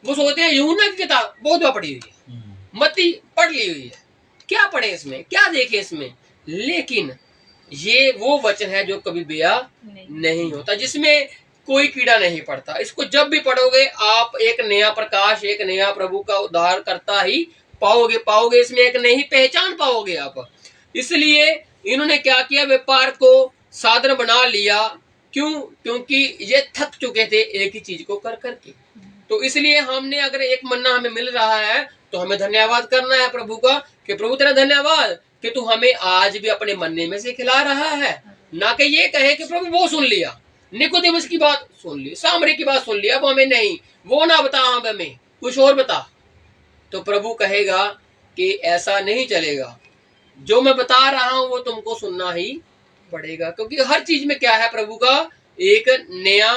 वो सोचते हैं यूहन्ना की किताब बहुत बार पढ़ी हुई है, मत्ती पढ़ ली हुई है, क्या पढ़े इसमें, क्या देखे इसमें। लेकिन ये वो वचन है जो कभी बेया नहीं होता, जिसमें कोई कीड़ा नहीं पड़ता। इसको जब भी पढ़ोगे आप एक नया प्रकाश, एक नया प्रभु का उद्धार करता ही पाओगे। इसमें एक नई पहचान पाओगे आप। इसलिए इन्होंने क्या किया? व्यापार को साधन बना लिया। क्यों? क्योंकि ये थक चुके थे एक ही चीज को कर करके। तो इसलिए हमने, अगर एक मन्ना हमें मिल रहा है तो हमें धन्यवाद करना है प्रभु का, कि प्रभु तेरा धन्यवाद कि तू हमें आज भी अपने मन्ने में से खिला रहा है। ना कि ये कहे कि प्रभु वो सुन लिया, निकोदेमुस की बात सुन ली, सामरी की बात सुन ली, अब हमें नहीं, वो ना बता, हमें कुछ और बता। तो प्रभु कहेगा कि ऐसा नहीं चलेगा, जो मैं बता रहा हूं वो तुमको सुनना ही पड़ेगा। क्योंकि हर चीज में क्या है? प्रभु का एक नया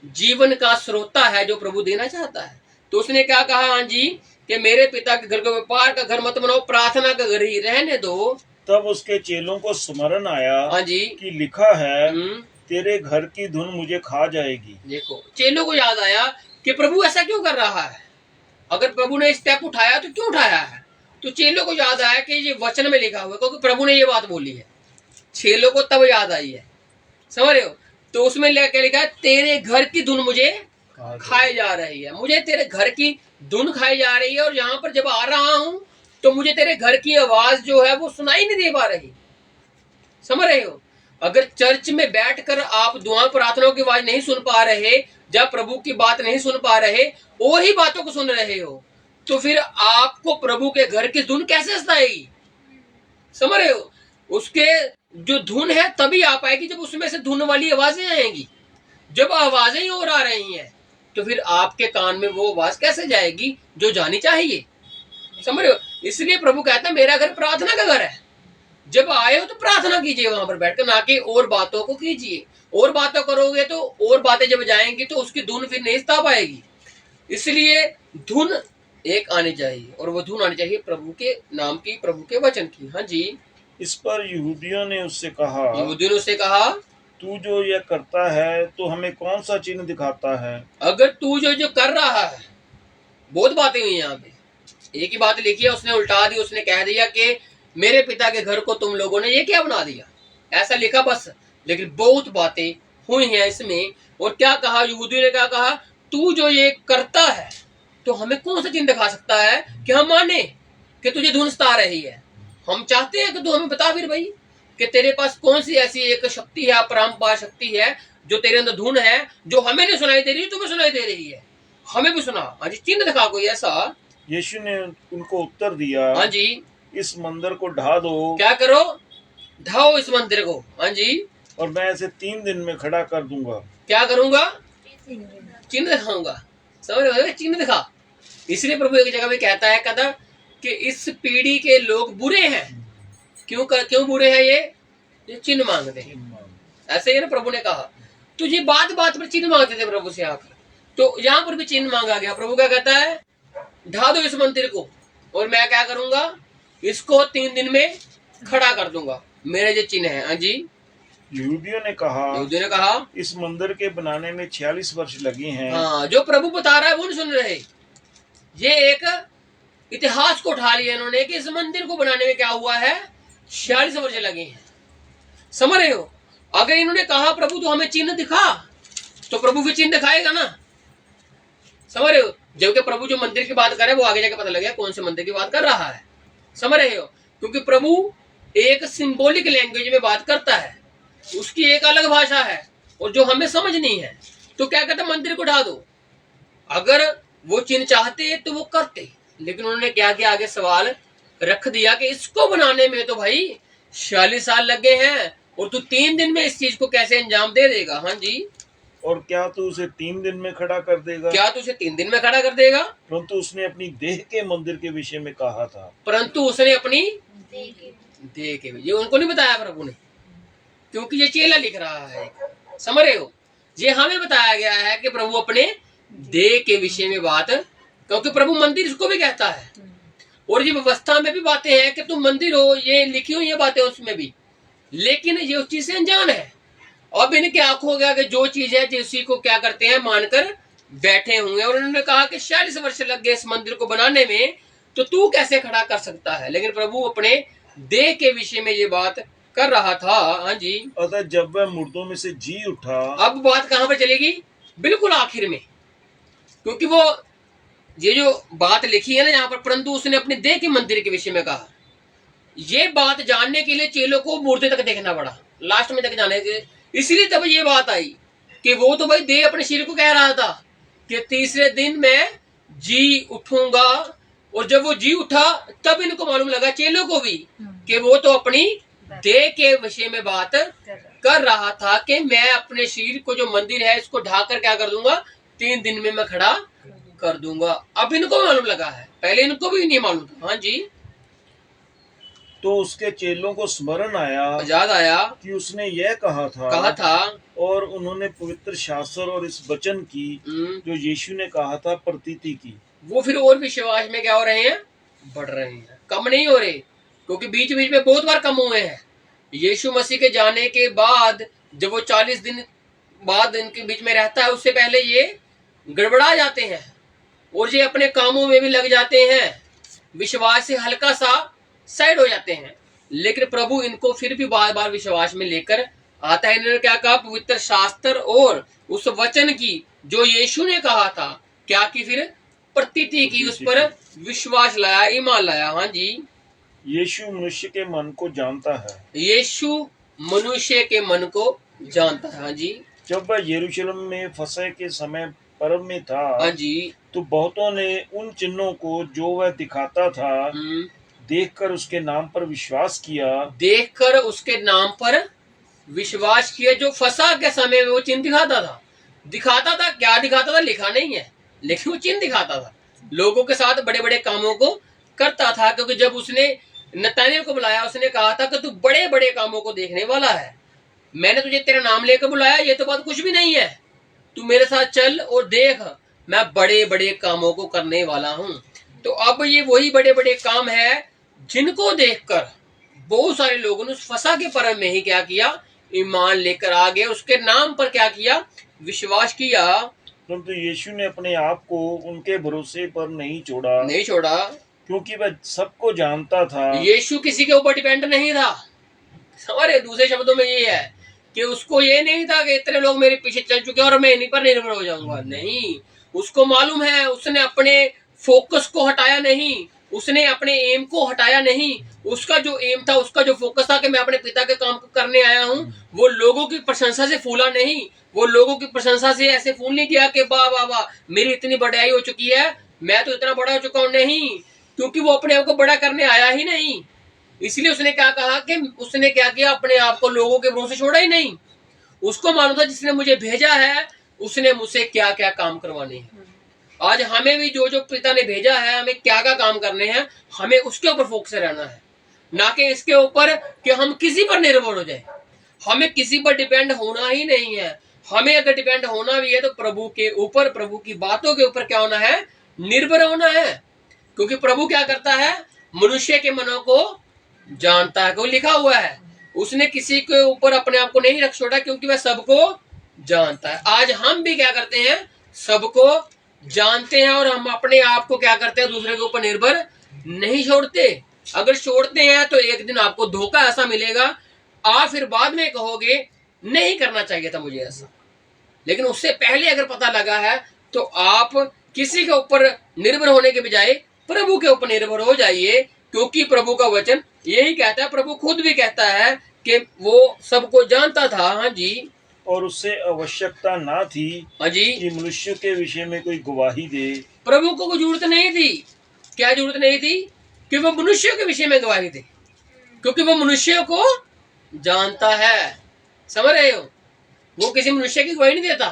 जीवन का स्रोता है जो प्रभु देना चाहता है। तो उसने क्या कहा? हाँ जी, कि मेरे पिता के घर को व्यापार का घर मत बनाओ, प्रार्थना का घर ही रहने दो। तब उसके चेलों को स्मरण आया, हाँ जी, कि लिखा है तेरे घर की धुन मुझे खा जाएगी। देखो, चेलों को याद आया कि प्रभु ऐसा क्यों कर रहा है। अगर प्रभु ने स्टेप उठाया तो क्यों उठाया है? तो चेलों को याद आया कि ये वचन में लिखा हुआ है, क्योंकि प्रभु ने ये बात बोली है। चेलों को तब याद आई है, समझ रहे हो? तो उसमें लेकर लिखा है तेरे घर की धुन मुझे खाई जा रही है, मुझे तेरे घर की धुन खाई जा रही है। और यहाँ पर जब आ रहा हूं तो मुझे तेरे घर की आवाज जो है वो सुनाई नहीं दे पा रही। समझ रहे हो? अगर चर्च में बैठकर आप दुआ प्रार्थनाओं की आवाज नहीं सुन पा रहे, जब प्रभु की बात नहीं सुन पा रहे, और ही बातों को सुन रहे हो, तो फिर आपको प्रभु के घर की धुन कैसे सताएगी? समझ रहे हो? उसके जो धुन है तभी आ पाएगी जब उसमें से धुन वाली आवाजें आएंगी। जब आवाजें ही और आ रही हैं तो फिर आपके कान में वो आवाज कैसे जाएगी जो जानी चाहिए? समझ रहे हो? इसलिए प्रभु कहता है मेरा घर प्रार्थना का घर है। जब आए हो तो प्रार्थना कीजिए वहां पर बैठकर, ना कि और बातों को कीजिए। और बातों करोगे तो और बातें जब जाएंगी तो उसकी धुन फिर नहीं सता पाएगी। इसलिए धुन एक आनी चाहिए, और वो धुन आनी चाहिए प्रभु के नाम की, प्रभु के वचन की। हाँ जी। इस पर यहूदियों ने उससे कहा, यहूदियों ने उससे कहा, तू जो यह करता है तो हमें कौन सा चिन्ह दिखाता है? अगर तू जो कर रहा है, बहुत बातें हुई यहाँ पे, एक ही बात लिखी है, उसने उल्टा दी। उसने कह दिया कि मेरे पिता के घर को तुम लोगों ने ये क्या बना दिया, ऐसा लिखा बस। लेकिन बहुत बातें हुई हैं इसमें। और क्या कहा यहूदी ने? क्या कहा? तू जो ये करता है तो हमें कौन सा चिन्ह दिखा सकता है कि हम माने कि तुझे धुन सता रही है? हम चाहते हैं कि तू हमें बता फिर भाई कि तेरे पास कौन सी ऐसी एक शक्ति है, अपरंपार शक्ति है जो तेरे अंदर धुन है, जो हमें नहीं सुनाई दे रही, तुम्हें सुनाई दे रही है। हमें भी सुना। हाँ जी, चिन्ह दिखा कोई ऐसा। यीशु ने उनको उत्तर दिया, हाँ जी, इस मंदिर को ढा दो। क्या करो? ढाओ इस मंदिर को। हाँ जी, और मैं इसे 3 दिन में खड़ा कर दूंगा। क्या करूंगा? चिन्ह दिखाऊंगा। समझ रहे हो? चिन्ह दिखा। इसलिए प्रभु एक जगह में कहता है, कहता कि इस पीढ़ी के लोग बुरे हैं। क्यों बुरे हैं? ये चिन्ह मांगते हैं। ऐसे ही ना प्रभु ने कहा। तो ये बात बात पर चिन्ह मांगते थे प्रभु से आकर, तो यहाँ पर भी चिन्ह मांगा गया। प्रभु क्या कहता है? ढा दो इस मंदिर को और मैं क्या करूंगा? इसको 3 दिन में खड़ा कर दूंगा। मेरे जो चिन्ह है। हाँ जी। यहूदियों ने कहा, इस मंदिर के बनाने में 46 वर्ष लगे हैं। हाँ, जो प्रभु बता रहा है वो नहीं सुन रहे। ये एक इतिहास को उठा लिया इन्होंने कि इस मंदिर को बनाने में क्या हुआ है, 46 वर्ष लगे हैं। समझ रहे हो? अगर इन्होंने कहा प्रभु तो हमें चिन्ह दिखा, तो प्रभु भी चिन्ह दिखाएगा ना। समझ रहे हो? जबकि प्रभु जो मंदिर की बात कर रहे हैं वो आगे जाके पता लगेगा कौन से मंदिर की बात कर रहा है। समझ रहे हो? क्योंकि प्रभु एक सिंबॉलिक लैंग्वेज में बात करता है, उसकी एक अलग भाषा है और जो हमें समझ नहीं है। तो क्या कहते? मंदिर को ढा दो। अगर वो चिन्ह चाहते तो वो करते, लेकिन उन्होंने क्या किया? आगे सवाल रख दिया कि इसको बनाने में तो भाई 46 साल लगे हैं और तू 3 दिन में इस चीज को कैसे अंजाम दे देगा? हाँ जी। और क्या तू उसे 3 दिन में खड़ा कर देगा? क्या तू उसे 3 दिन में खड़ा कर देगा? परंतु उसने अपनी देह के मंदिर के विषय में कहा था। परंतु उसने अपनी देह के, ये उनको नहीं बताया प्रभु ने, क्योंकि ये चेला लिख रहा है। समझ रहे हो? ये हमें बताया गया है कि प्रभु अपने देह के विषय में बात, क्योंकि प्रभु मंदिर इसको भी कहता है और ये व्यवस्था में भी बातें हैं कि तुम मंदिर हो, ये लिखी हुई है बातें उसमें भी, लेकिन ये उस चीज से अनजान है। अब इनके आंखों हो गया कि जो चीज है उसी को क्या करते हैं, मानकर बैठे हुए। और उन्होंने कहा कि 46 वर्ष लग गए इस मंदिर को बनाने में, तो तू कैसे खड़ा कर सकता है? लेकिन प्रभु अपने देह के विषय में ये बात कर रहा था। हाँ जी। अतः जब वह मुर्दों में से जी उठा, अब बात कहां पर चलेगी? बिल्कुल आखिर में, क्योंकि वो ये जो बात लिखी है ना यहाँ पर, परंतु उसने अपने देह के मंदिर के विषय में कहा। ये बात जानने के लिए चेलों को मुर्दे तक देखना पड़ा, लास्ट में तक जाने के, इसलिए तब ये बात आई कि वो तो भाई देह अपने शरीर को कह रहा था कि 3रे दिन मैं जी उठूंगा। और जब वो जी उठा तब इनको मालूम लगा, चेलों को भी, कि वो तो अपनी देह के विषय में बात कर रहा था कि मैं अपने शरीर को जो मंदिर है इसको ढाकर क्या कर दूंगा, 3 दिन में मैं खड़ा कर दूंगा। अब इनको मालूम लगा है, पहले इनको भी नहीं मालूम था। हाँ जी। तो उसके चेलों को स्मरण आया, याद आया कि उसने यह कहा था, और उन्होंने पवित्र शास्त्र और इस वचन की जो यीशु ने कहा था प्रतीति की। वो फिर और विश्वास में क्या हो रहे हैं, बढ़ रहे हैं, कम नहीं हो रहे, क्योंकि बीच बीच में बहुत बार कम हुए हैं। यीशु मसीह के जाने के बाद जब वो 40 दिन बाद इनके बीच में रहता है, उससे पहले ये गड़बड़ा जाते हैं और ये अपने कामों में भी लग जाते हैं, विश्वास से हल्का सा साइड हो जाते हैं। लेकिन प्रभु इनको फिर भी बार बार विश्वास में लेकर आता है। इन्होंने क्या कहा? पवित्र शास्त्र और उस वचन की जो यीशु ने कहा था, क्या की? फिर प्रतीति की, उस पर विश्वास लाया, ईमान लाया। हाँ जी। यीशु मनुष्य के मन को जानता है। यीशु मनुष्य के मन को जानता है। हाँ जी। जब वह यरूशलेम में फसह के समय पर्व में था, हाँ जी, तो बहुतों ने उन चिन्हों को जो वह दिखाता था देखकर उसके नाम पर विश्वास किया। देखकर उसके नाम पर विश्वास किया। जो फसा के समय में वो चिन्ह दिखाता था, क्या दिखाता था लिखा नहीं है, लेकिन वो चिन्ह दिखाता था, लोगों के साथ बड़े बड़े कामों को करता था। क्योंकि जब उसने नतनएल को बुलाया, उसने कहा था कि तू बड़े बड़े कामों को देखने वाला है, मैंने तुझे तेरा नाम लेकर बुलाया, ये तो बात कुछ भी नहीं है, तू मेरे साथ चल और देख, मैं बड़े बड़े कामों को करने वाला हूं। तो अब ये वही बड़े बड़े काम है जिनको देखकर बहुत सारे लोगों ने उस फसा के पर्व में ही क्या किया, ईमान लेकर आ गए, उसके नाम पर क्या किया, विश्वास किया। परंतु यीशु ने अपने आप को उनके भरोसे पर नहीं छोड़ा, क्योंकि वह सबको जानता था। यीशु किसी के ऊपर डिपेंड नहीं था। हमारे दूसरे शब्दों में ये है कि उसको ये नहीं था कि इतने लोग मेरे पीछे चल चुके हैं और मैं इन्हीं पर निर्भर हो जाऊंगा। नहीं, उसको मालूम है, उसने अपने फोकस को हटाया नहीं, उसने अपने एम को हटाया नहीं। उसका जो एम था, उसका जो फोकस था कि मैं अपने पिता के काम को करने आया हूँ, वो लोगों की प्रशंसा से फूला नहीं, वो लोगों की प्रशंसा से ऐसे फूल नहीं किया कि वाह वाह वाह मेरी इतनी बढ़ाई हो चुकी है, मैं तो इतना बड़ा हो चुका हूँ। नहीं, क्योंकि वो अपने आप को बड़ा करने आया ही नहीं। इसलिए उसने क्या कहा कि उसने क्या किया, अपने आप को लोगों के भरोसे छोड़ा ही नहीं। उसको मालूम था जिसने मुझे भेजा है उसने मुझसे क्या क्या काम करवाने हैं। आज हमें भी जो जो पिता ने भेजा है, हमें क्या क्या काम करने हैं, हमें उसके ऊपर फोकस रहना है, ना कि इसके ऊपर कि हम किसी पर निर्भर हो जाए। हमें किसी पर डिपेंड होना ही नहीं है। हमें अगर डिपेंड होना भी है तो प्रभु के ऊपर, प्रभु की बातों के ऊपर क्या होना है, निर्भर होना है। क्योंकि प्रभु क्या करता है, मनुष्य के मनों को जानता है। क्योंकि लिखा हुआ है उसने किसी के ऊपर अपने आप को नहीं रख छोड़ा, क्योंकि वह सबको जानता है। आज हम भी क्या करते हैं, सबको जानते हैं और हम अपने आप को क्या करते हैं, दूसरे के ऊपर निर्भर नहीं छोड़ते। अगर छोड़ते हैं तो एक दिन आपको धोखा ऐसा मिलेगा, आप फिर बाद में कहोगे नहीं करना चाहिए था मुझे ऐसा। लेकिन उससे पहले अगर पता लगा है तो आप किसी के ऊपर निर्भर होने के बजाय प्रभु के ऊपर निर्भर हो जाइए। क्योंकि प्रभु का वचन यही कहता है, प्रभु खुद भी कहता है कि वो सबको जानता था। हाँ जी, और उससे आवश्यकता ना थी हाँ जी, कि मनुष्य के विषय में कोई गवाही दे। प्रभु को कोई जरूरत नहीं थी। क्या जरूरत नहीं थी? कि वो मनुष्य के विषय में गवाही दे, क्योंकि वो मनुष्य को जानता है। समझ रहे हो, वो किसी मनुष्य की गवाही नहीं देता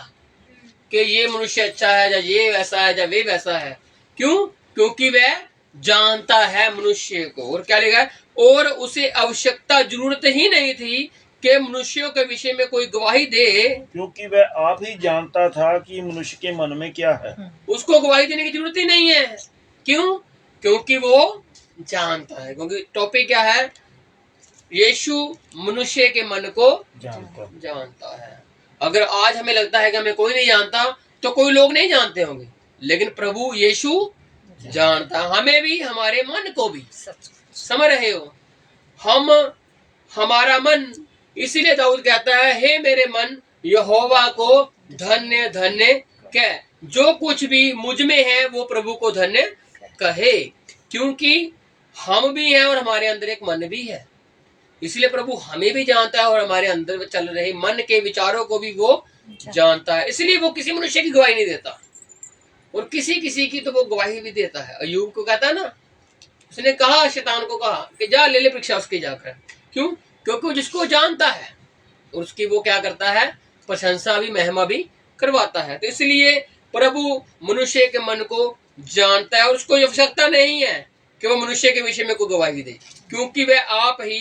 कि ये मनुष्य अच्छा है या ये वैसा है या वे वैसा है। क्यों? क्योंकि वह जानता है मनुष्य को। और क्या लिखा है, और उसे आवश्यकता जरूरत ही नहीं थी कि मनुष्यों के विषय में कोई गवाही दे, क्योंकि वह आप ही जानता था कि मनुष्य के मन में क्या है। उसको गवाही देने की जरूरत ही नहीं है। क्यों? क्योंकि वो जानता है। क्योंकि टॉपिक क्या है, यीशु मनुष्य के मन को जानता है। अगर आज हमें लगता है कि हमें कोई नहीं जानता, तो कोई लोग नहीं जानते होंगे, लेकिन प्रभु यीशु जानता हमें भी, हमारे मन को भी। समझ रहे हो, हम हमारा मन, इसीलिए दाऊद कहता है, हे मेरे मन यहोवा को धन्य धन्य कह, जो कुछ भी मुझ में है वो प्रभु को धन्य कहे। क्योंकि हम भी हैं और हमारे अंदर एक मन भी है, इसलिए प्रभु हमें भी जानता है और हमारे अंदर चल रहे मन के विचारों को भी वो जानता है। इसलिए वो किसी मनुष्य की गवाही नहीं देता, और किसी किसी की तो वो गवाही भी देता है। अय्यूब को कहता है ना, उसने कहा, शैतान को कहा कि जा ले परीक्षा उसकी जाकर। क्यों? क्योंकि वो जिसको जानता है और उसकी वो क्या करता है, प्रशंसा भी, महिमा भी करवाता है। तो इसलिए प्रभु मनुष्य के मन को जानता है और उसको आवश्यकता नहीं है कि वो मनुष्य के विषय में कोई गवाही दे, क्योंकि वह आप ही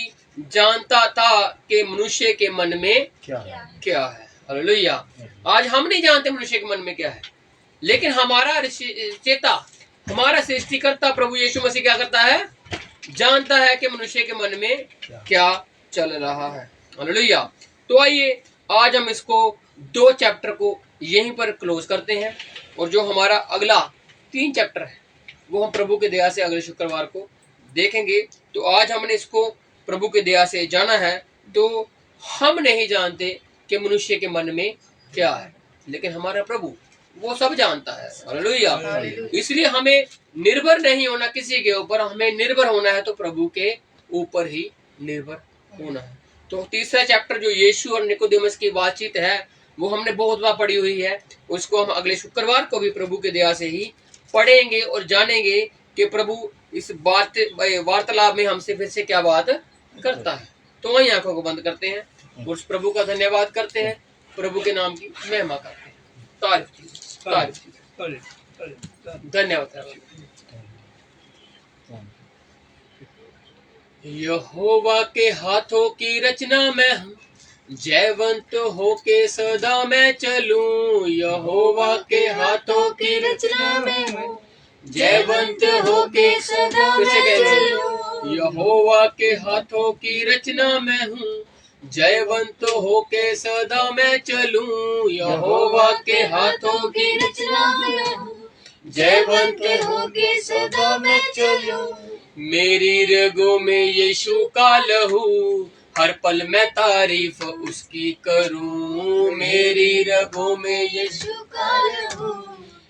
जानता था कि मनुष्य के मन में क्या है। हालेलुया। आज हम नहीं जानते मनुष्य के मन में क्या है, लेकिन हमारा चेता, हमारा सृष्टिकर्ता प्रभु यीशु मसीह क्या करता है, जानता है कि मनुष्य के मन में क्या चल रहा है। हालेलुया। तो आइए आज हम इसको 2 चैप्टर को यहीं पर क्लोज करते हैं, और जो हमारा अगला 3 चैप्टर है वो हम प्रभु के दया से अगले शुक्रवार को देखेंगे। तो आज हमने इसको प्रभु के दया से जाना है। तो हम नहीं जानते कि मनुष्य के मन में क्या है, लेकिन हमारा प्रभु वो सब जानता है। हालेलुया। इसलिए हमें निर्भर नहीं होना किसी के ऊपर, हमें निर्भर होना है तो प्रभु के ऊपर ही निर्भर होना है। तो तीसरा चैप्टर जो यीशु और निकोदेमस की बातचीत है वो हमने बहुत बार पढ़ी हुई है, उसको हम अगले शुक्रवार को भी प्रभु के दया से ही पढ़ेंगे और जानेंगे कि प्रभु इस वार्तालाप में हमसे फिर से क्या बात करता है। तो वही आंखों को बंद करते हैं और उस प्रभु का धन्यवाद करते हैं, प्रभु के नाम की महिमा करते हैं। तारीफ धन्यवाद। यहोवा के हाथों की रचना में हूँ, जयवंत होके सदा मैं चलूं। यहोवा के हाथों की रचना में हूँ, जयवंत होके सदा मैं चलूं। यहोवा के हाथों की रचना में हूँ, जयवंत होके सदा मैं चलूं। यहोवा के हाथों की रचना में हूँ, जयवंत होके सदा मैं चलूं। मेरी रगों में यीशु का लहू, हर पल मैं तारीफ उसकी करूं। मेरी रगों में यीशु का लहू,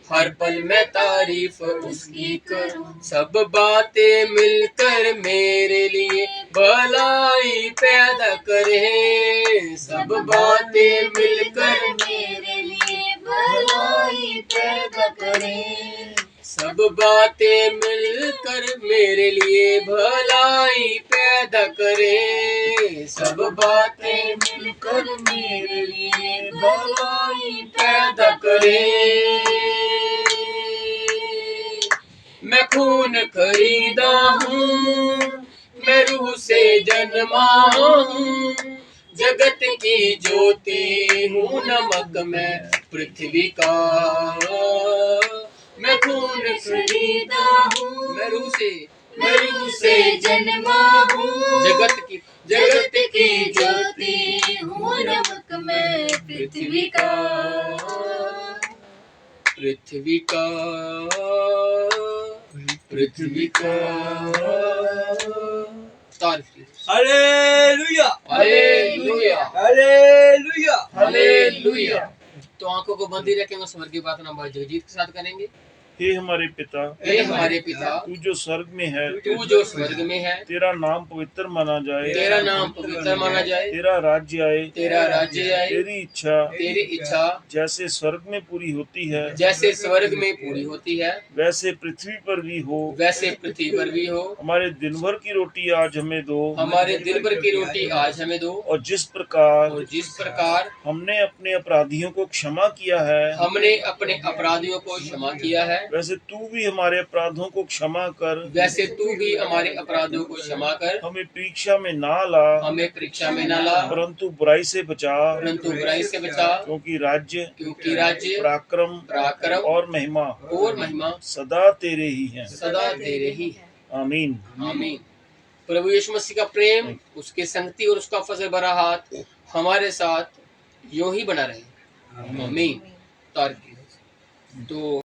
हर पल मैं तारीफ उसकी करूं। सब बातें मिलकर मेरे लिए भलाई पैदा करें। सब बातें मिलकर मेरे लिए भलाई पैदा करें। सब बातें मिलकर मेरे लिए भलाई पैदा करें। सब बातें मिलकर मेरे लिए भलाई पैदा करें। मैं खून खरीदा हूँ, मैं रूह से जन्मा हूँ, जगत की ज्योति हूँ, नमक मैं पृथ्वी का। मैं खून खरीदा हूँ, मैं रूह से जन्मा हूँ, जगत की ज्योति हूँ, नमक मैं पृथ्वी का। Hallelujah, hallelujah, hallelujah, hallelujah. तो आंखों को बंद ही रखेंगे, स्वर्गीय प्रार्थना भाई जगजीत के साथ करेंगे। हे हमारे पिता, हे हमारे पिता, तू जो स्वर्ग में है, तू जो स्वर्ग में है, तेरा नाम पवित्र माना जाए, तेरा नाम पवित्र माना जाए, तेरा राज्य आए, तेरा राज्य आए, तेरी इच्छा जैसे स्वर्ग में पूरी होती है, जैसे स्वर्ग में पूरी होती है, वैसे पृथ्वी पर भी हो। वैसे पृथ्वी पर भी हो। हमारे दिन भर की रोटी आज हमें दो, हमारे दिन भर की रोटी आज हमें दो। और जिस प्रकार हमने अपने अपराधियों को क्षमा किया है, अपने अपराधियों को क्षमा किया है, वैसे तू भी हमारे अपराधों को क्षमा कर। वैसे तू भी हमारे अपराधों को क्षमा कर। हमें परीक्षा में ना ला, परंतु बुराई से बचा, क्योंकि राज्य, पराक्रम और महिमा सदा तेरे ही है। आमीन। आमीन। प्रभु यीशु मसीह का प्रेम, उसके संगति और उसका फजल भरा हाथ हमारे साथ यूं ही बना रहे। आमीन। तो